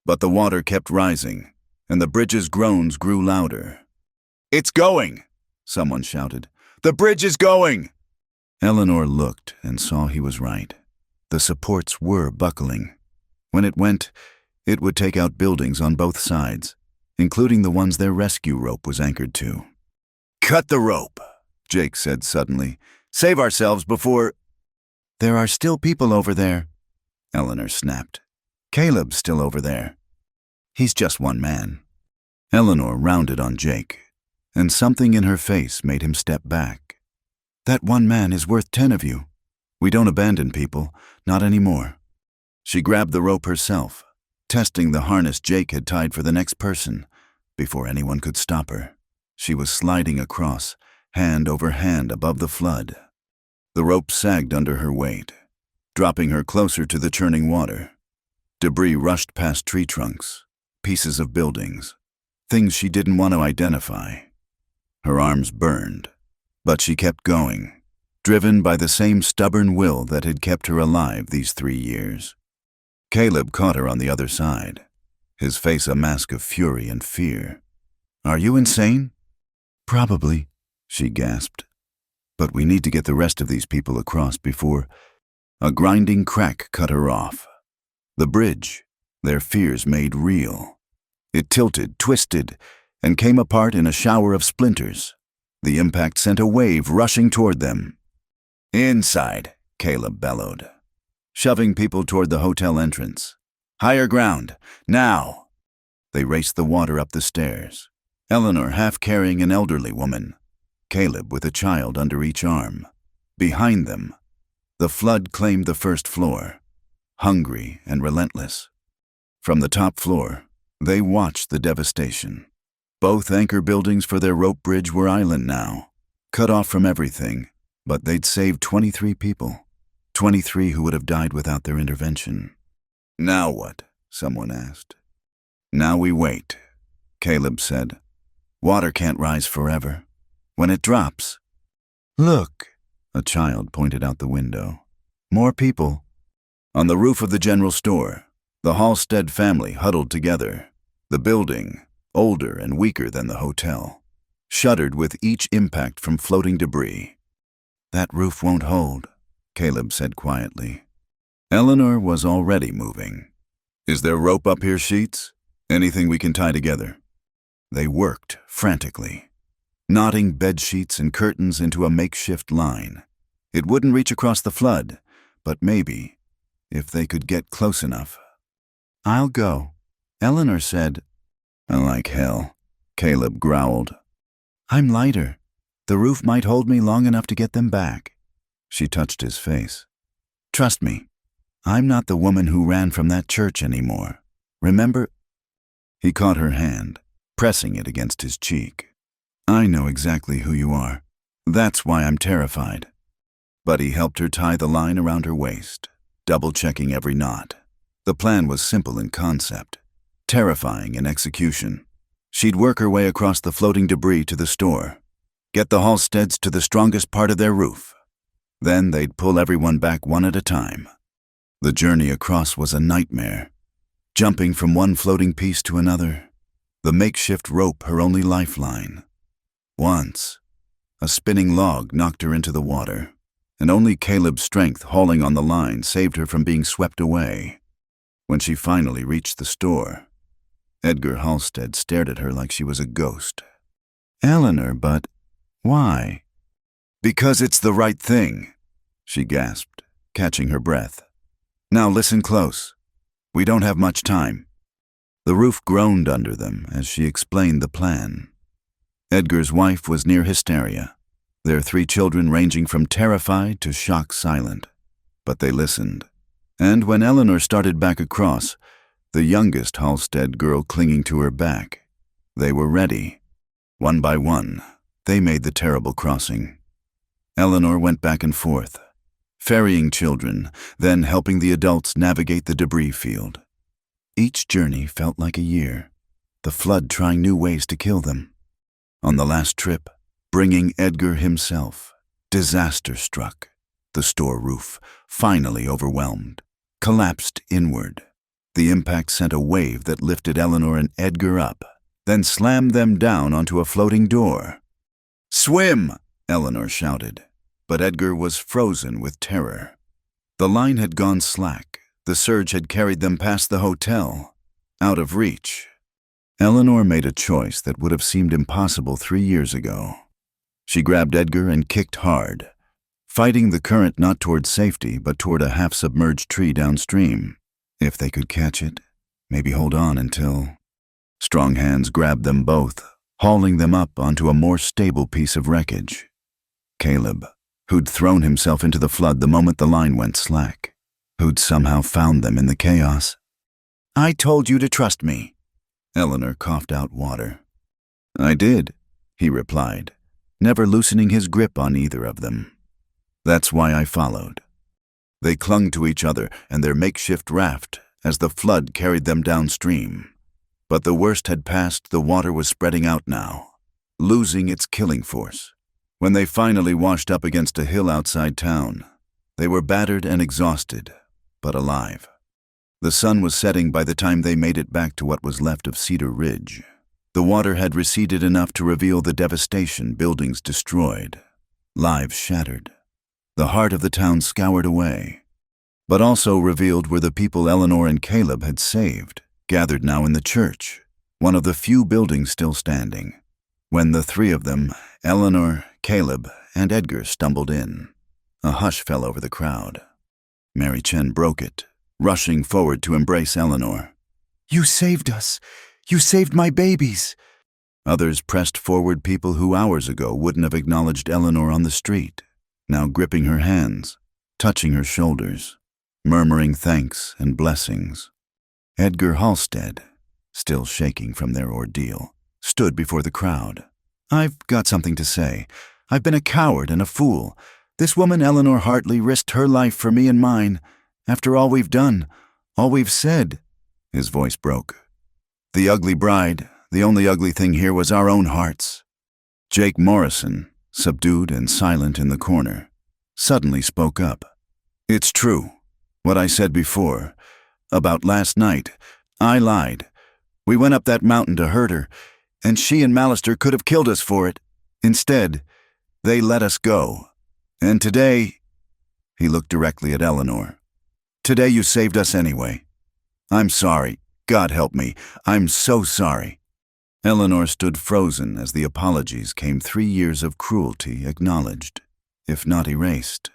But the water kept rising, and the bridge's groans grew louder. "It's going!" someone shouted. "The bridge is going!" Eleanor looked and saw he was right. The supports were buckling. When it went, it would take out buildings on both sides, including the ones their rescue rope was anchored to. "Cut the rope," Jake said suddenly. "Save ourselves before—" "There are still people over there," Eleanor snapped. "Caleb's still over there. He's just one man." Eleanor rounded on Jake, and something in her face made him step back. "That one man is worth 10 of you. We don't abandon people, not anymore." She grabbed the rope herself, testing the harness Jake had tied for the next person. Before anyone could stop her, she was sliding across, hand over hand above the flood. The rope sagged under her weight, dropping her closer to the churning water. Debris rushed past tree trunks, pieces of buildings, things she didn't want to identify. Her arms burned, but she kept going, driven by the same stubborn will that had kept her alive these 3 years. Caleb caught her on the other side, his face a mask of fury and fear. "Are you insane?" "Probably," she gasped. "But we need to get the rest of these people across before—" A grinding crack cut her off. The bridge, their fears made real. It tilted, twisted, and came apart in a shower of splinters. The impact sent a wave rushing toward them. "Inside," Caleb bellowed, shoving people toward the hotel entrance. "Higher ground, now!" They raced the water up the stairs, Eleanor half carrying an elderly woman, Caleb with a child under each arm. Behind them, the flood claimed the first floor, hungry and relentless. From the top floor, they watched the devastation. Both anchor buildings for their rope bridge were island now, cut off from everything, but they'd saved 23 people, 23 who would have died without their intervention. "Now what?" someone asked. "Now we wait," Caleb said. "Water can't rise forever. When it drops—" "Look," a child pointed out the window. "More people." On the roof of the general store, the Halstead family huddled together. The building, older and weaker than the hotel, shuddered with each impact from floating debris. "That roof won't hold," Caleb said quietly. Eleanor was already moving. "Is there rope up here, Sheets? Anything we can tie together?" They worked frantically, knotting bed sheets and curtains into a makeshift line. It wouldn't reach across the flood, but maybe, if they could get close enough. "I'll go," Eleanor said. "Like hell," Caleb growled. "I'm lighter. The roof might hold me long enough to get them back." She touched his face. "Trust me, I'm not the woman who ran from that church anymore. Remember?" He caught her hand, pressing it against his cheek. "I know exactly who you are. That's why I'm terrified." But he helped her tie the line around her waist, double-checking every knot. The plan was simple in concept, terrifying in execution. She'd work her way across the floating debris to the store, get the Halsteads to the strongest part of their roof. Then they'd pull everyone back one at a time. The journey across was a nightmare, jumping from one floating piece to another, the makeshift rope her only lifeline. Once, a spinning log knocked her into the water, and only Caleb's strength hauling on the line saved her from being swept away. When she finally reached the store, Edgar Halstead stared at her like she was a ghost. "Eleanor, but why?" "Because it's the right thing," she gasped, catching her breath. "Now listen close. We don't have much time." The roof groaned under them as she explained the plan. Edgar's wife was near hysteria, their 3 children ranging from terrified to shock-silent. But they listened. And when Eleanor started back across, the youngest Halstead girl clinging to her back, they were ready. One by one, they made the terrible crossing. Eleanor went back and forth, ferrying children, then helping the adults navigate the debris field. Each journey felt like a year, the flood trying new ways to kill them. On the last trip, bringing Edgar himself, disaster struck. The store roof, finally overwhelmed, collapsed inward. The impact sent a wave that lifted Eleanor and Edgar up, then slammed them down onto a floating door. "Swim!" Eleanor shouted, but Edgar was frozen with terror. The line had gone slack. The surge had carried them past the hotel, out of reach. Eleanor made a choice that would have seemed impossible 3 years ago. She grabbed Edgar and kicked hard, fighting the current not toward safety but toward a half-submerged tree downstream. If they could catch it, maybe hold on until... Strong hands grabbed them both, hauling them up onto a more stable piece of wreckage. Caleb, who'd thrown himself into the flood the moment the line went slack, who'd somehow found them in the chaos. "I told you to trust me." Eleanor coughed out water. "I did," he replied, never loosening his grip on either of them. "That's why I followed." They clung to each other and their makeshift raft as the flood carried them downstream. But the worst had passed. The water was spreading out now, losing its killing force. When they finally washed up against a hill outside town, they were battered and exhausted, but alive. The sun was setting by the time they made it back to what was left of Cedar Ridge. The water had receded enough to reveal the devastation: buildings destroyed, lives shattered, the heart of the town scoured away. But also revealed were the people Eleanor and Caleb had saved, gathered now in the church, one of the few buildings still standing. When the 3 of them, Eleanor, Caleb, and Edgar, stumbled in, a hush fell over the crowd. Mary Chen broke it, rushing forward to embrace Eleanor. "You saved us! You saved my babies!" Others pressed forward, people who hours ago wouldn't have acknowledged Eleanor on the street, now gripping her hands, touching her shoulders, murmuring thanks and blessings. Edgar Halstead, still shaking from their ordeal, stood before the crowd. "I've got something to say. I've been a coward and a fool. This woman, Eleanor Hartley, risked her life for me and mine. After all we've done, all we've said." His voice broke. "The ugly bride, the only ugly thing here was our own hearts." Jake Morrison, subdued and silent in the corner, suddenly spoke up. "It's true. What I said before, about last night, I lied. We went up that mountain to hurt her, and she and Mallister could have killed us for it. Instead, they let us go. And today," he looked directly at Eleanor, "today you saved us anyway. I'm sorry. God help me. I'm so sorry." Eleanor stood frozen as the apologies came. 3 years of cruelty acknowledged, if not erased.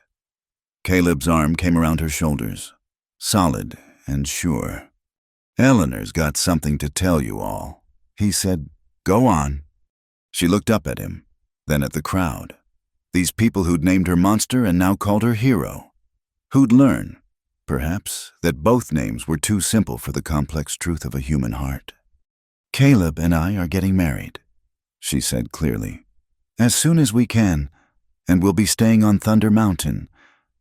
Caleb's arm came around her shoulders, solid and sure. "Eleanor's got something to tell you all," he said. "Go on." She looked up at him, then at the crowd. These people who'd named her monster and now called her hero. Who'd learn, perhaps, that both names were too simple for the complex truth of a human heart. "Caleb and I are getting married," she said clearly. "As soon as we can, and we'll be staying on Thunder Mountain.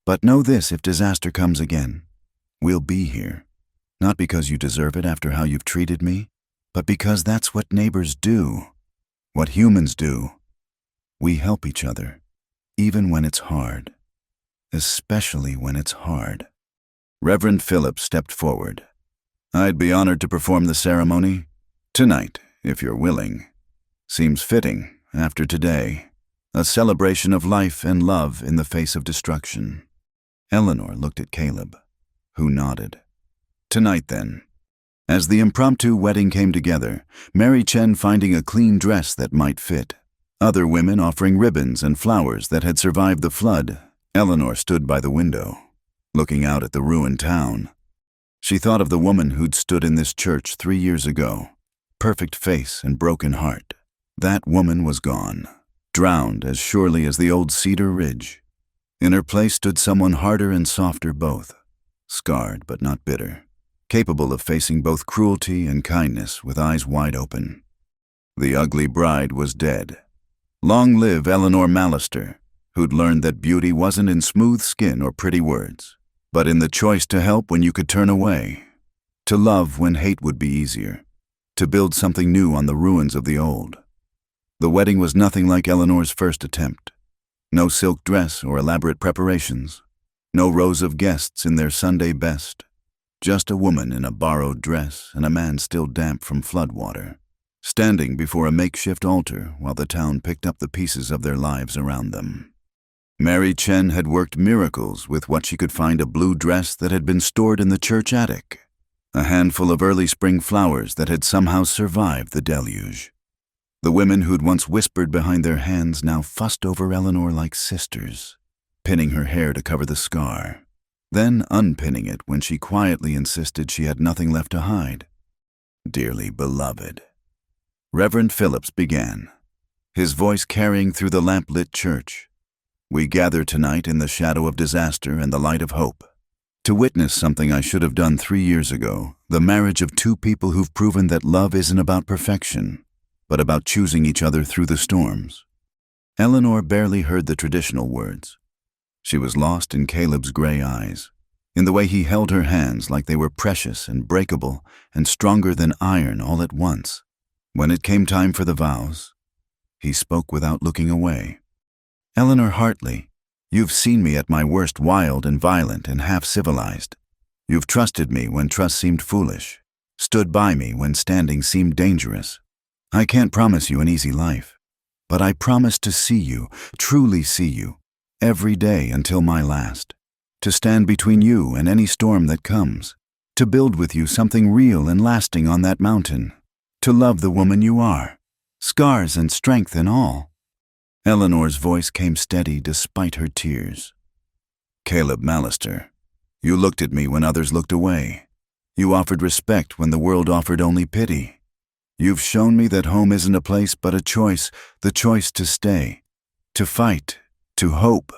But know this: if disaster comes again, we'll be here. Not because you deserve it after how you've treated me, but because that's what neighbors do, what humans do. We help each other, even when it's hard, especially when it's hard." Reverend Philip stepped forward. "I'd be honored to perform the ceremony tonight, if you're willing. Seems fitting, after today, a celebration of life and love in the face of destruction." Eleanor looked at Caleb, who nodded. Tonight, then. As the impromptu wedding came together, Mary Chen finding a clean dress that might fit, other women offering ribbons and flowers that had survived the flood, Eleanor stood by the window, looking out at the ruined town. She thought of the woman who'd stood in this church 3 years ago, perfect face and broken heart. That woman was gone, drowned as surely as the old cedar ridge. In her place stood someone harder and softer both, scarred but not bitter, capable of facing both cruelty and kindness with eyes wide open. The ugly bride was dead. Long live Eleanor Mallister, who'd learned that beauty wasn't in smooth skin or pretty words, but in the choice to help when you could turn away, to love when hate would be easier, to build something new on the ruins of the old. The wedding was nothing like Eleanor's first attempt. No silk dress or elaborate preparations, no rows of guests in their Sunday best, just a woman in a borrowed dress and a man still damp from floodwater, standing before a makeshift altar while the town picked up the pieces of their lives around them. Mary Chen had worked miracles with what she could find: a blue dress that had been stored in the church attic, a handful of early spring flowers that had somehow survived the deluge. The women who'd once whispered behind their hands now fussed over Eleanor like sisters, pinning her hair to cover the scar, then unpinning it when she quietly insisted she had nothing left to hide. Dearly beloved. Reverend Phillips began, his voice carrying through the lamp-lit church. We gather tonight in the shadow of disaster and the light of hope, to witness something I should have done 3 years ago, the marriage of two people who've proven that love isn't about perfection, but about choosing each other through the storms. Eleanor barely heard the traditional words. She was lost in Caleb's gray eyes, in the way he held her hands like they were precious and breakable and stronger than iron all at once. When it came time for the vows, he spoke without looking away. Eleanor Hartley, you've seen me at my worst, wild and violent and half-civilized. You've trusted me when trust seemed foolish, stood by me when standing seemed dangerous. I can't promise you an easy life, but I promise to see you, truly see you, every day until my last, to stand between you and any storm that comes, to build with you something real and lasting on that mountain, to love the woman you are, scars and strength and all. Eleanor's voice came steady despite her tears. Caleb Mallister, you looked at me when others looked away. You offered respect when the world offered only pity. You've shown me that home isn't a place but a choice, the choice to stay, to fight, to hope.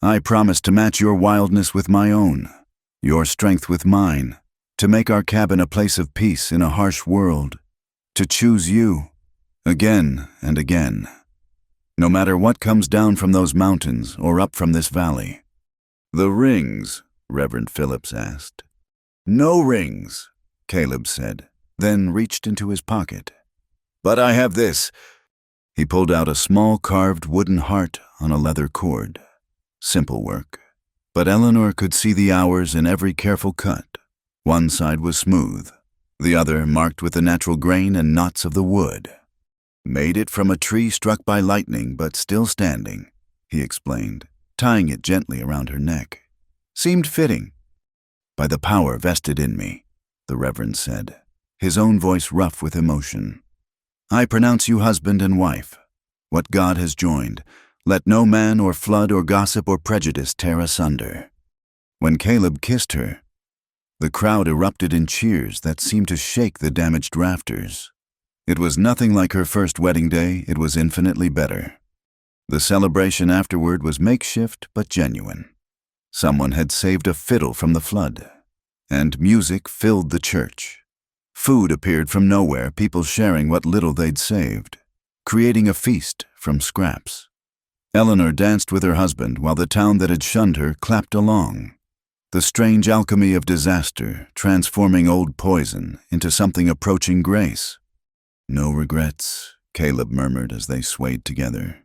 I promise to match your wildness with my own, your strength with mine, to make our cabin a place of peace in a harsh world, to choose you, again and again, no matter what comes down from those mountains or up from this valley. The rings, Reverend Phillips asked. No rings, Caleb said, then reached into his pocket. But I have this. He pulled out a small carved wooden heart on a leather cord. Simple work, but Eleanor could see the hours in every careful cut. One side was smooth, the other marked with the natural grain and knots of the wood. Made it from a tree struck by lightning but still standing, he explained, tying it gently around her neck. Seemed fitting. By the power vested in me, the Reverend said, his own voice rough with emotion. I pronounce you husband and wife. What God has joined, let no man or flood or gossip or prejudice tear asunder. When Caleb kissed her, the crowd erupted in cheers that seemed to shake the damaged rafters. It was nothing like her first wedding day, it was infinitely better. The celebration afterward was makeshift but genuine. Someone had saved a fiddle from the flood, and music filled the church. Food appeared from nowhere, people sharing what little they'd saved, creating a feast from scraps. Eleanor danced with her husband while the town that had shunned her clapped along. The strange alchemy of disaster, transforming old poison into something approaching grace. No regrets, Caleb murmured as they swayed together.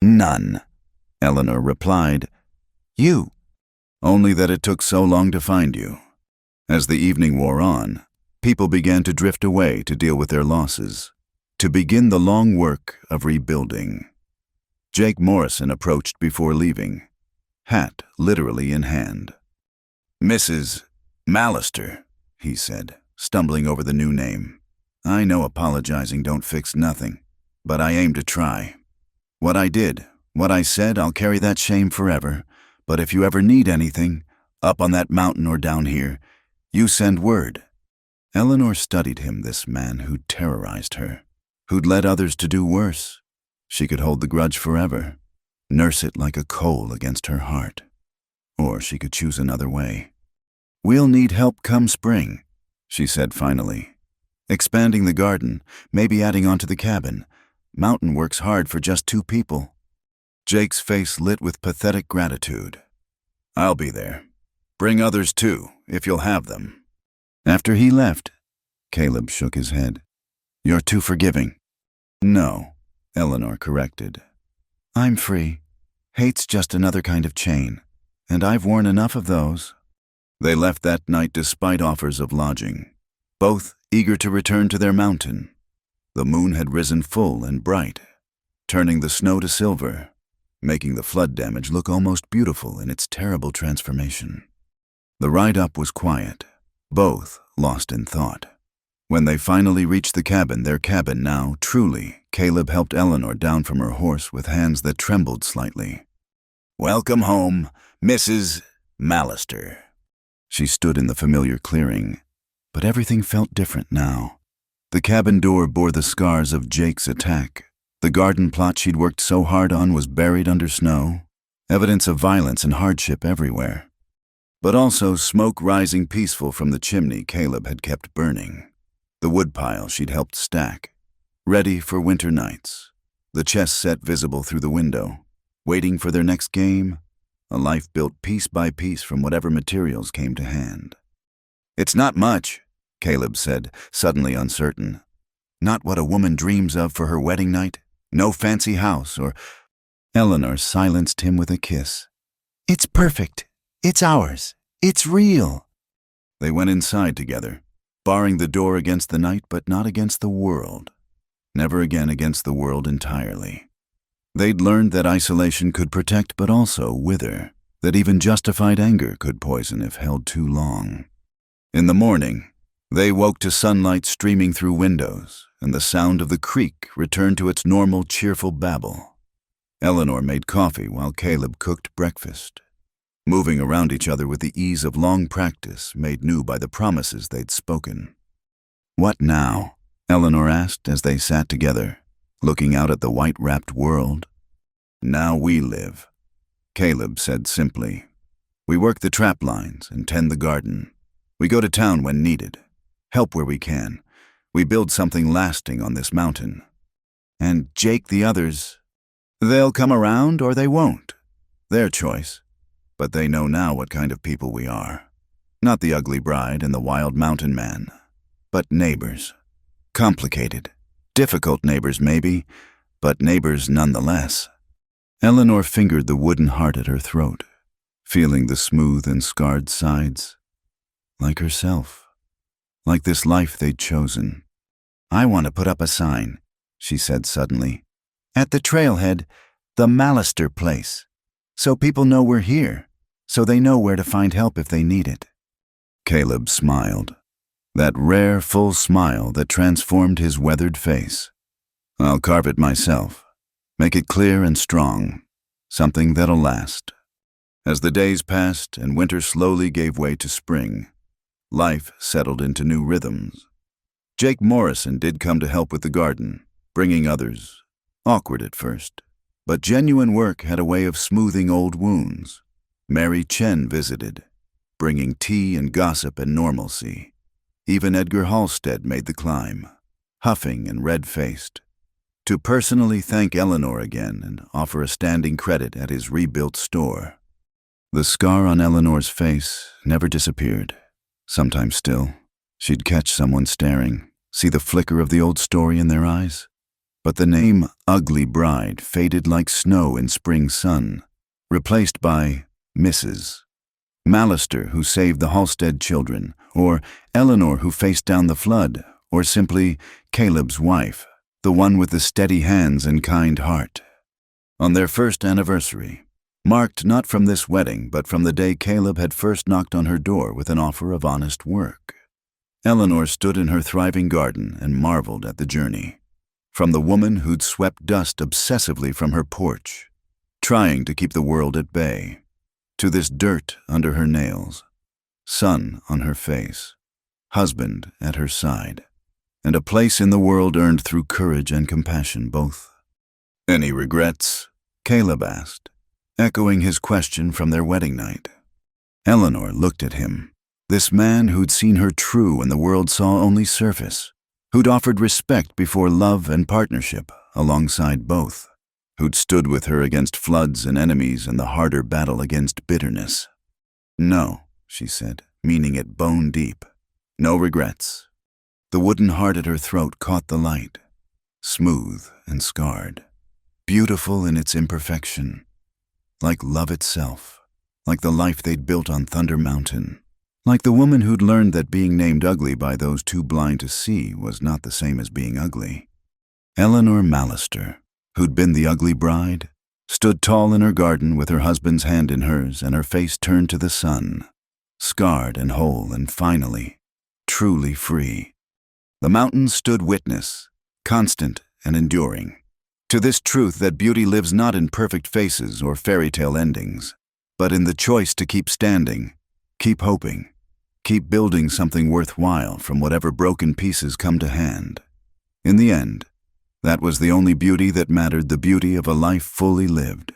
None, Eleanor replied. You. Only that it took so long to find you. As the evening wore on, people began to drift away to deal with their losses, to begin the long work of rebuilding. Jake Morrison approached before leaving, hat literally in hand. Mrs. Mallister, he said, stumbling over the new name. "I know apologizing don't fix nothing, but I aim to try. What I did, what I said, I'll carry that shame forever, but if you ever need anything, up on that mountain or down here, you send word." Eleanor studied him, this man who'd terrorized her, who'd led others to do worse. She could hold the grudge forever, nurse it like a coal against her heart. Or she could choose another way. "We'll need help come spring," she said finally. "Expanding the garden, maybe adding onto the cabin. Mountain works hard for just 2 people. Jake's face lit with pathetic gratitude. "I'll be there. Bring others too, if you'll have them." After he left, Caleb shook his head. "You're too forgiving." "No," Eleanor corrected. "I'm free. Hate's just another kind of chain, and I've worn enough of those." They left that night despite offers of lodging, both eager to return to their mountain. The moon had risen full and bright, turning the snow to silver, making the flood damage look almost beautiful in its terrible transformation. The ride up was quiet, both lost in thought. When they finally reached the cabin, their cabin now, truly, Caleb helped Eleanor down from her horse with hands that trembled slightly. "Welcome home, Mrs. Mallister." She stood in the familiar clearing, but everything felt different now. The cabin door bore the scars of Jake's attack. The garden plot she'd worked so hard on was buried under snow, evidence of violence and hardship everywhere. But also smoke rising peaceful from the chimney Caleb had kept burning. The woodpile she'd helped stack, ready for winter nights. The chess set visible through the window, waiting for their next game, a life built piece by piece from whatever materials came to hand. "It's not much," Caleb said, suddenly uncertain. "Not what a woman dreams of for her wedding night? No fancy house or—" Eleanor silenced him with a kiss. "It's perfect. It's ours. It's real." They went inside together, barring the door against the night but not against the world. Never again against the world entirely. They'd learned that isolation could protect but also wither, that even justified anger could poison if held too long. In the morning, they woke to sunlight streaming through windows, and the sound of the creek returned to its normal, cheerful babble. Eleanor made coffee while Caleb cooked breakfast, moving around each other with the ease of long practice made new by the promises they'd spoken. "What now?" Eleanor asked as they sat together, looking out at the white-wrapped world. "Now we live," Caleb said simply. "We work the trap lines and tend the garden. We go to town when needed, help where we can. We build something lasting on this mountain. And Jake, the others, they'll come around or they won't. Their choice. But they know now what kind of people we are. Not the ugly bride and the wild mountain man, but neighbors. Complicated, difficult neighbors maybe, but neighbors nonetheless." Eleanor fingered the wooden heart at her throat, feeling the smooth and scarred sides. Like herself. Like this life they'd chosen. "I want to put up a sign," she said suddenly. "At the trailhead, the Mallister place. So people know we're here. So they know where to find help if they need it." Caleb smiled. That rare, full smile that transformed his weathered face. "I'll carve it myself. Make it clear and strong. Something that'll last." As the days passed and winter slowly gave way to spring, life settled into new rhythms. Jake Morrison did come to help with the garden, bringing others. Awkward at first, but genuine work had a way of smoothing old wounds. Mary Chen visited, bringing tea and gossip and normalcy. Even Edgar Halstead made the climb, huffing and red-faced, to personally thank Eleanor again and offer a standing credit at his rebuilt store. The scar on Eleanor's face never disappeared. Sometimes still, she'd catch someone staring, see the flicker of the old story in their eyes. But the name Ugly Bride faded like snow in spring sun, replaced by Mrs. Mallister, who saved the Halstead children, or Eleanor, who faced down the flood, or simply Caleb's wife, the one with the steady hands and kind heart. On their first anniversary, marked not from this wedding but from the day Caleb had first knocked on her door with an offer of honest work, Eleanor stood in her thriving garden and marveled at the journey. From the woman who'd swept dust obsessively from her porch, trying to keep the world at bay, to this dirt under her nails, sun on her face, husband at her side, and a place in the world earned through courage and compassion both. "Any regrets?" Caleb asked, echoing his question from their wedding night. Eleanor looked at him, this man who'd seen her true when the world saw only surface, who'd offered respect before love and partnership alongside both, who'd stood with her against floods and enemies and the harder battle against bitterness. "No," she said, meaning it bone deep. "No regrets." The wooden heart at her throat caught the light, smooth and scarred, beautiful in its imperfection, like love itself, like the life they'd built on Thunder Mountain, like the woman who'd learned that being named ugly by those too blind to see was not the same as being ugly. Eleanor Mallister, who'd been the ugly bride, stood tall in her garden with her husband's hand in hers and her face turned to the sun, scarred and whole and finally, truly free. The mountains stood witness, constant and enduring, to this truth that beauty lives not in perfect faces or fairy tale endings, but in the choice to keep standing, keep hoping, keep building something worthwhile from whatever broken pieces come to hand. In the end, that was the only beauty that mattered, the beauty of a life fully lived,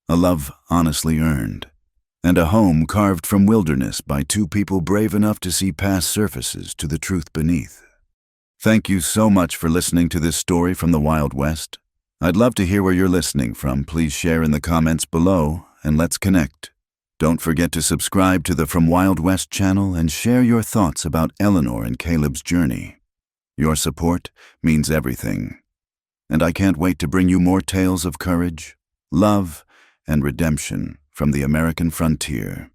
a love honestly earned, and a home carved from wilderness by two people brave enough to see past surfaces to the truth beneath. Thank you so much for listening to this story from the Wild West. I'd love to hear where you're listening from. Please share in the comments below, and let's connect. Don't forget to subscribe to the From Wild West channel and share your thoughts about Eleanor and Caleb's journey. Your support means everything. And I can't wait to bring you more tales of courage, love, and redemption from the American frontier.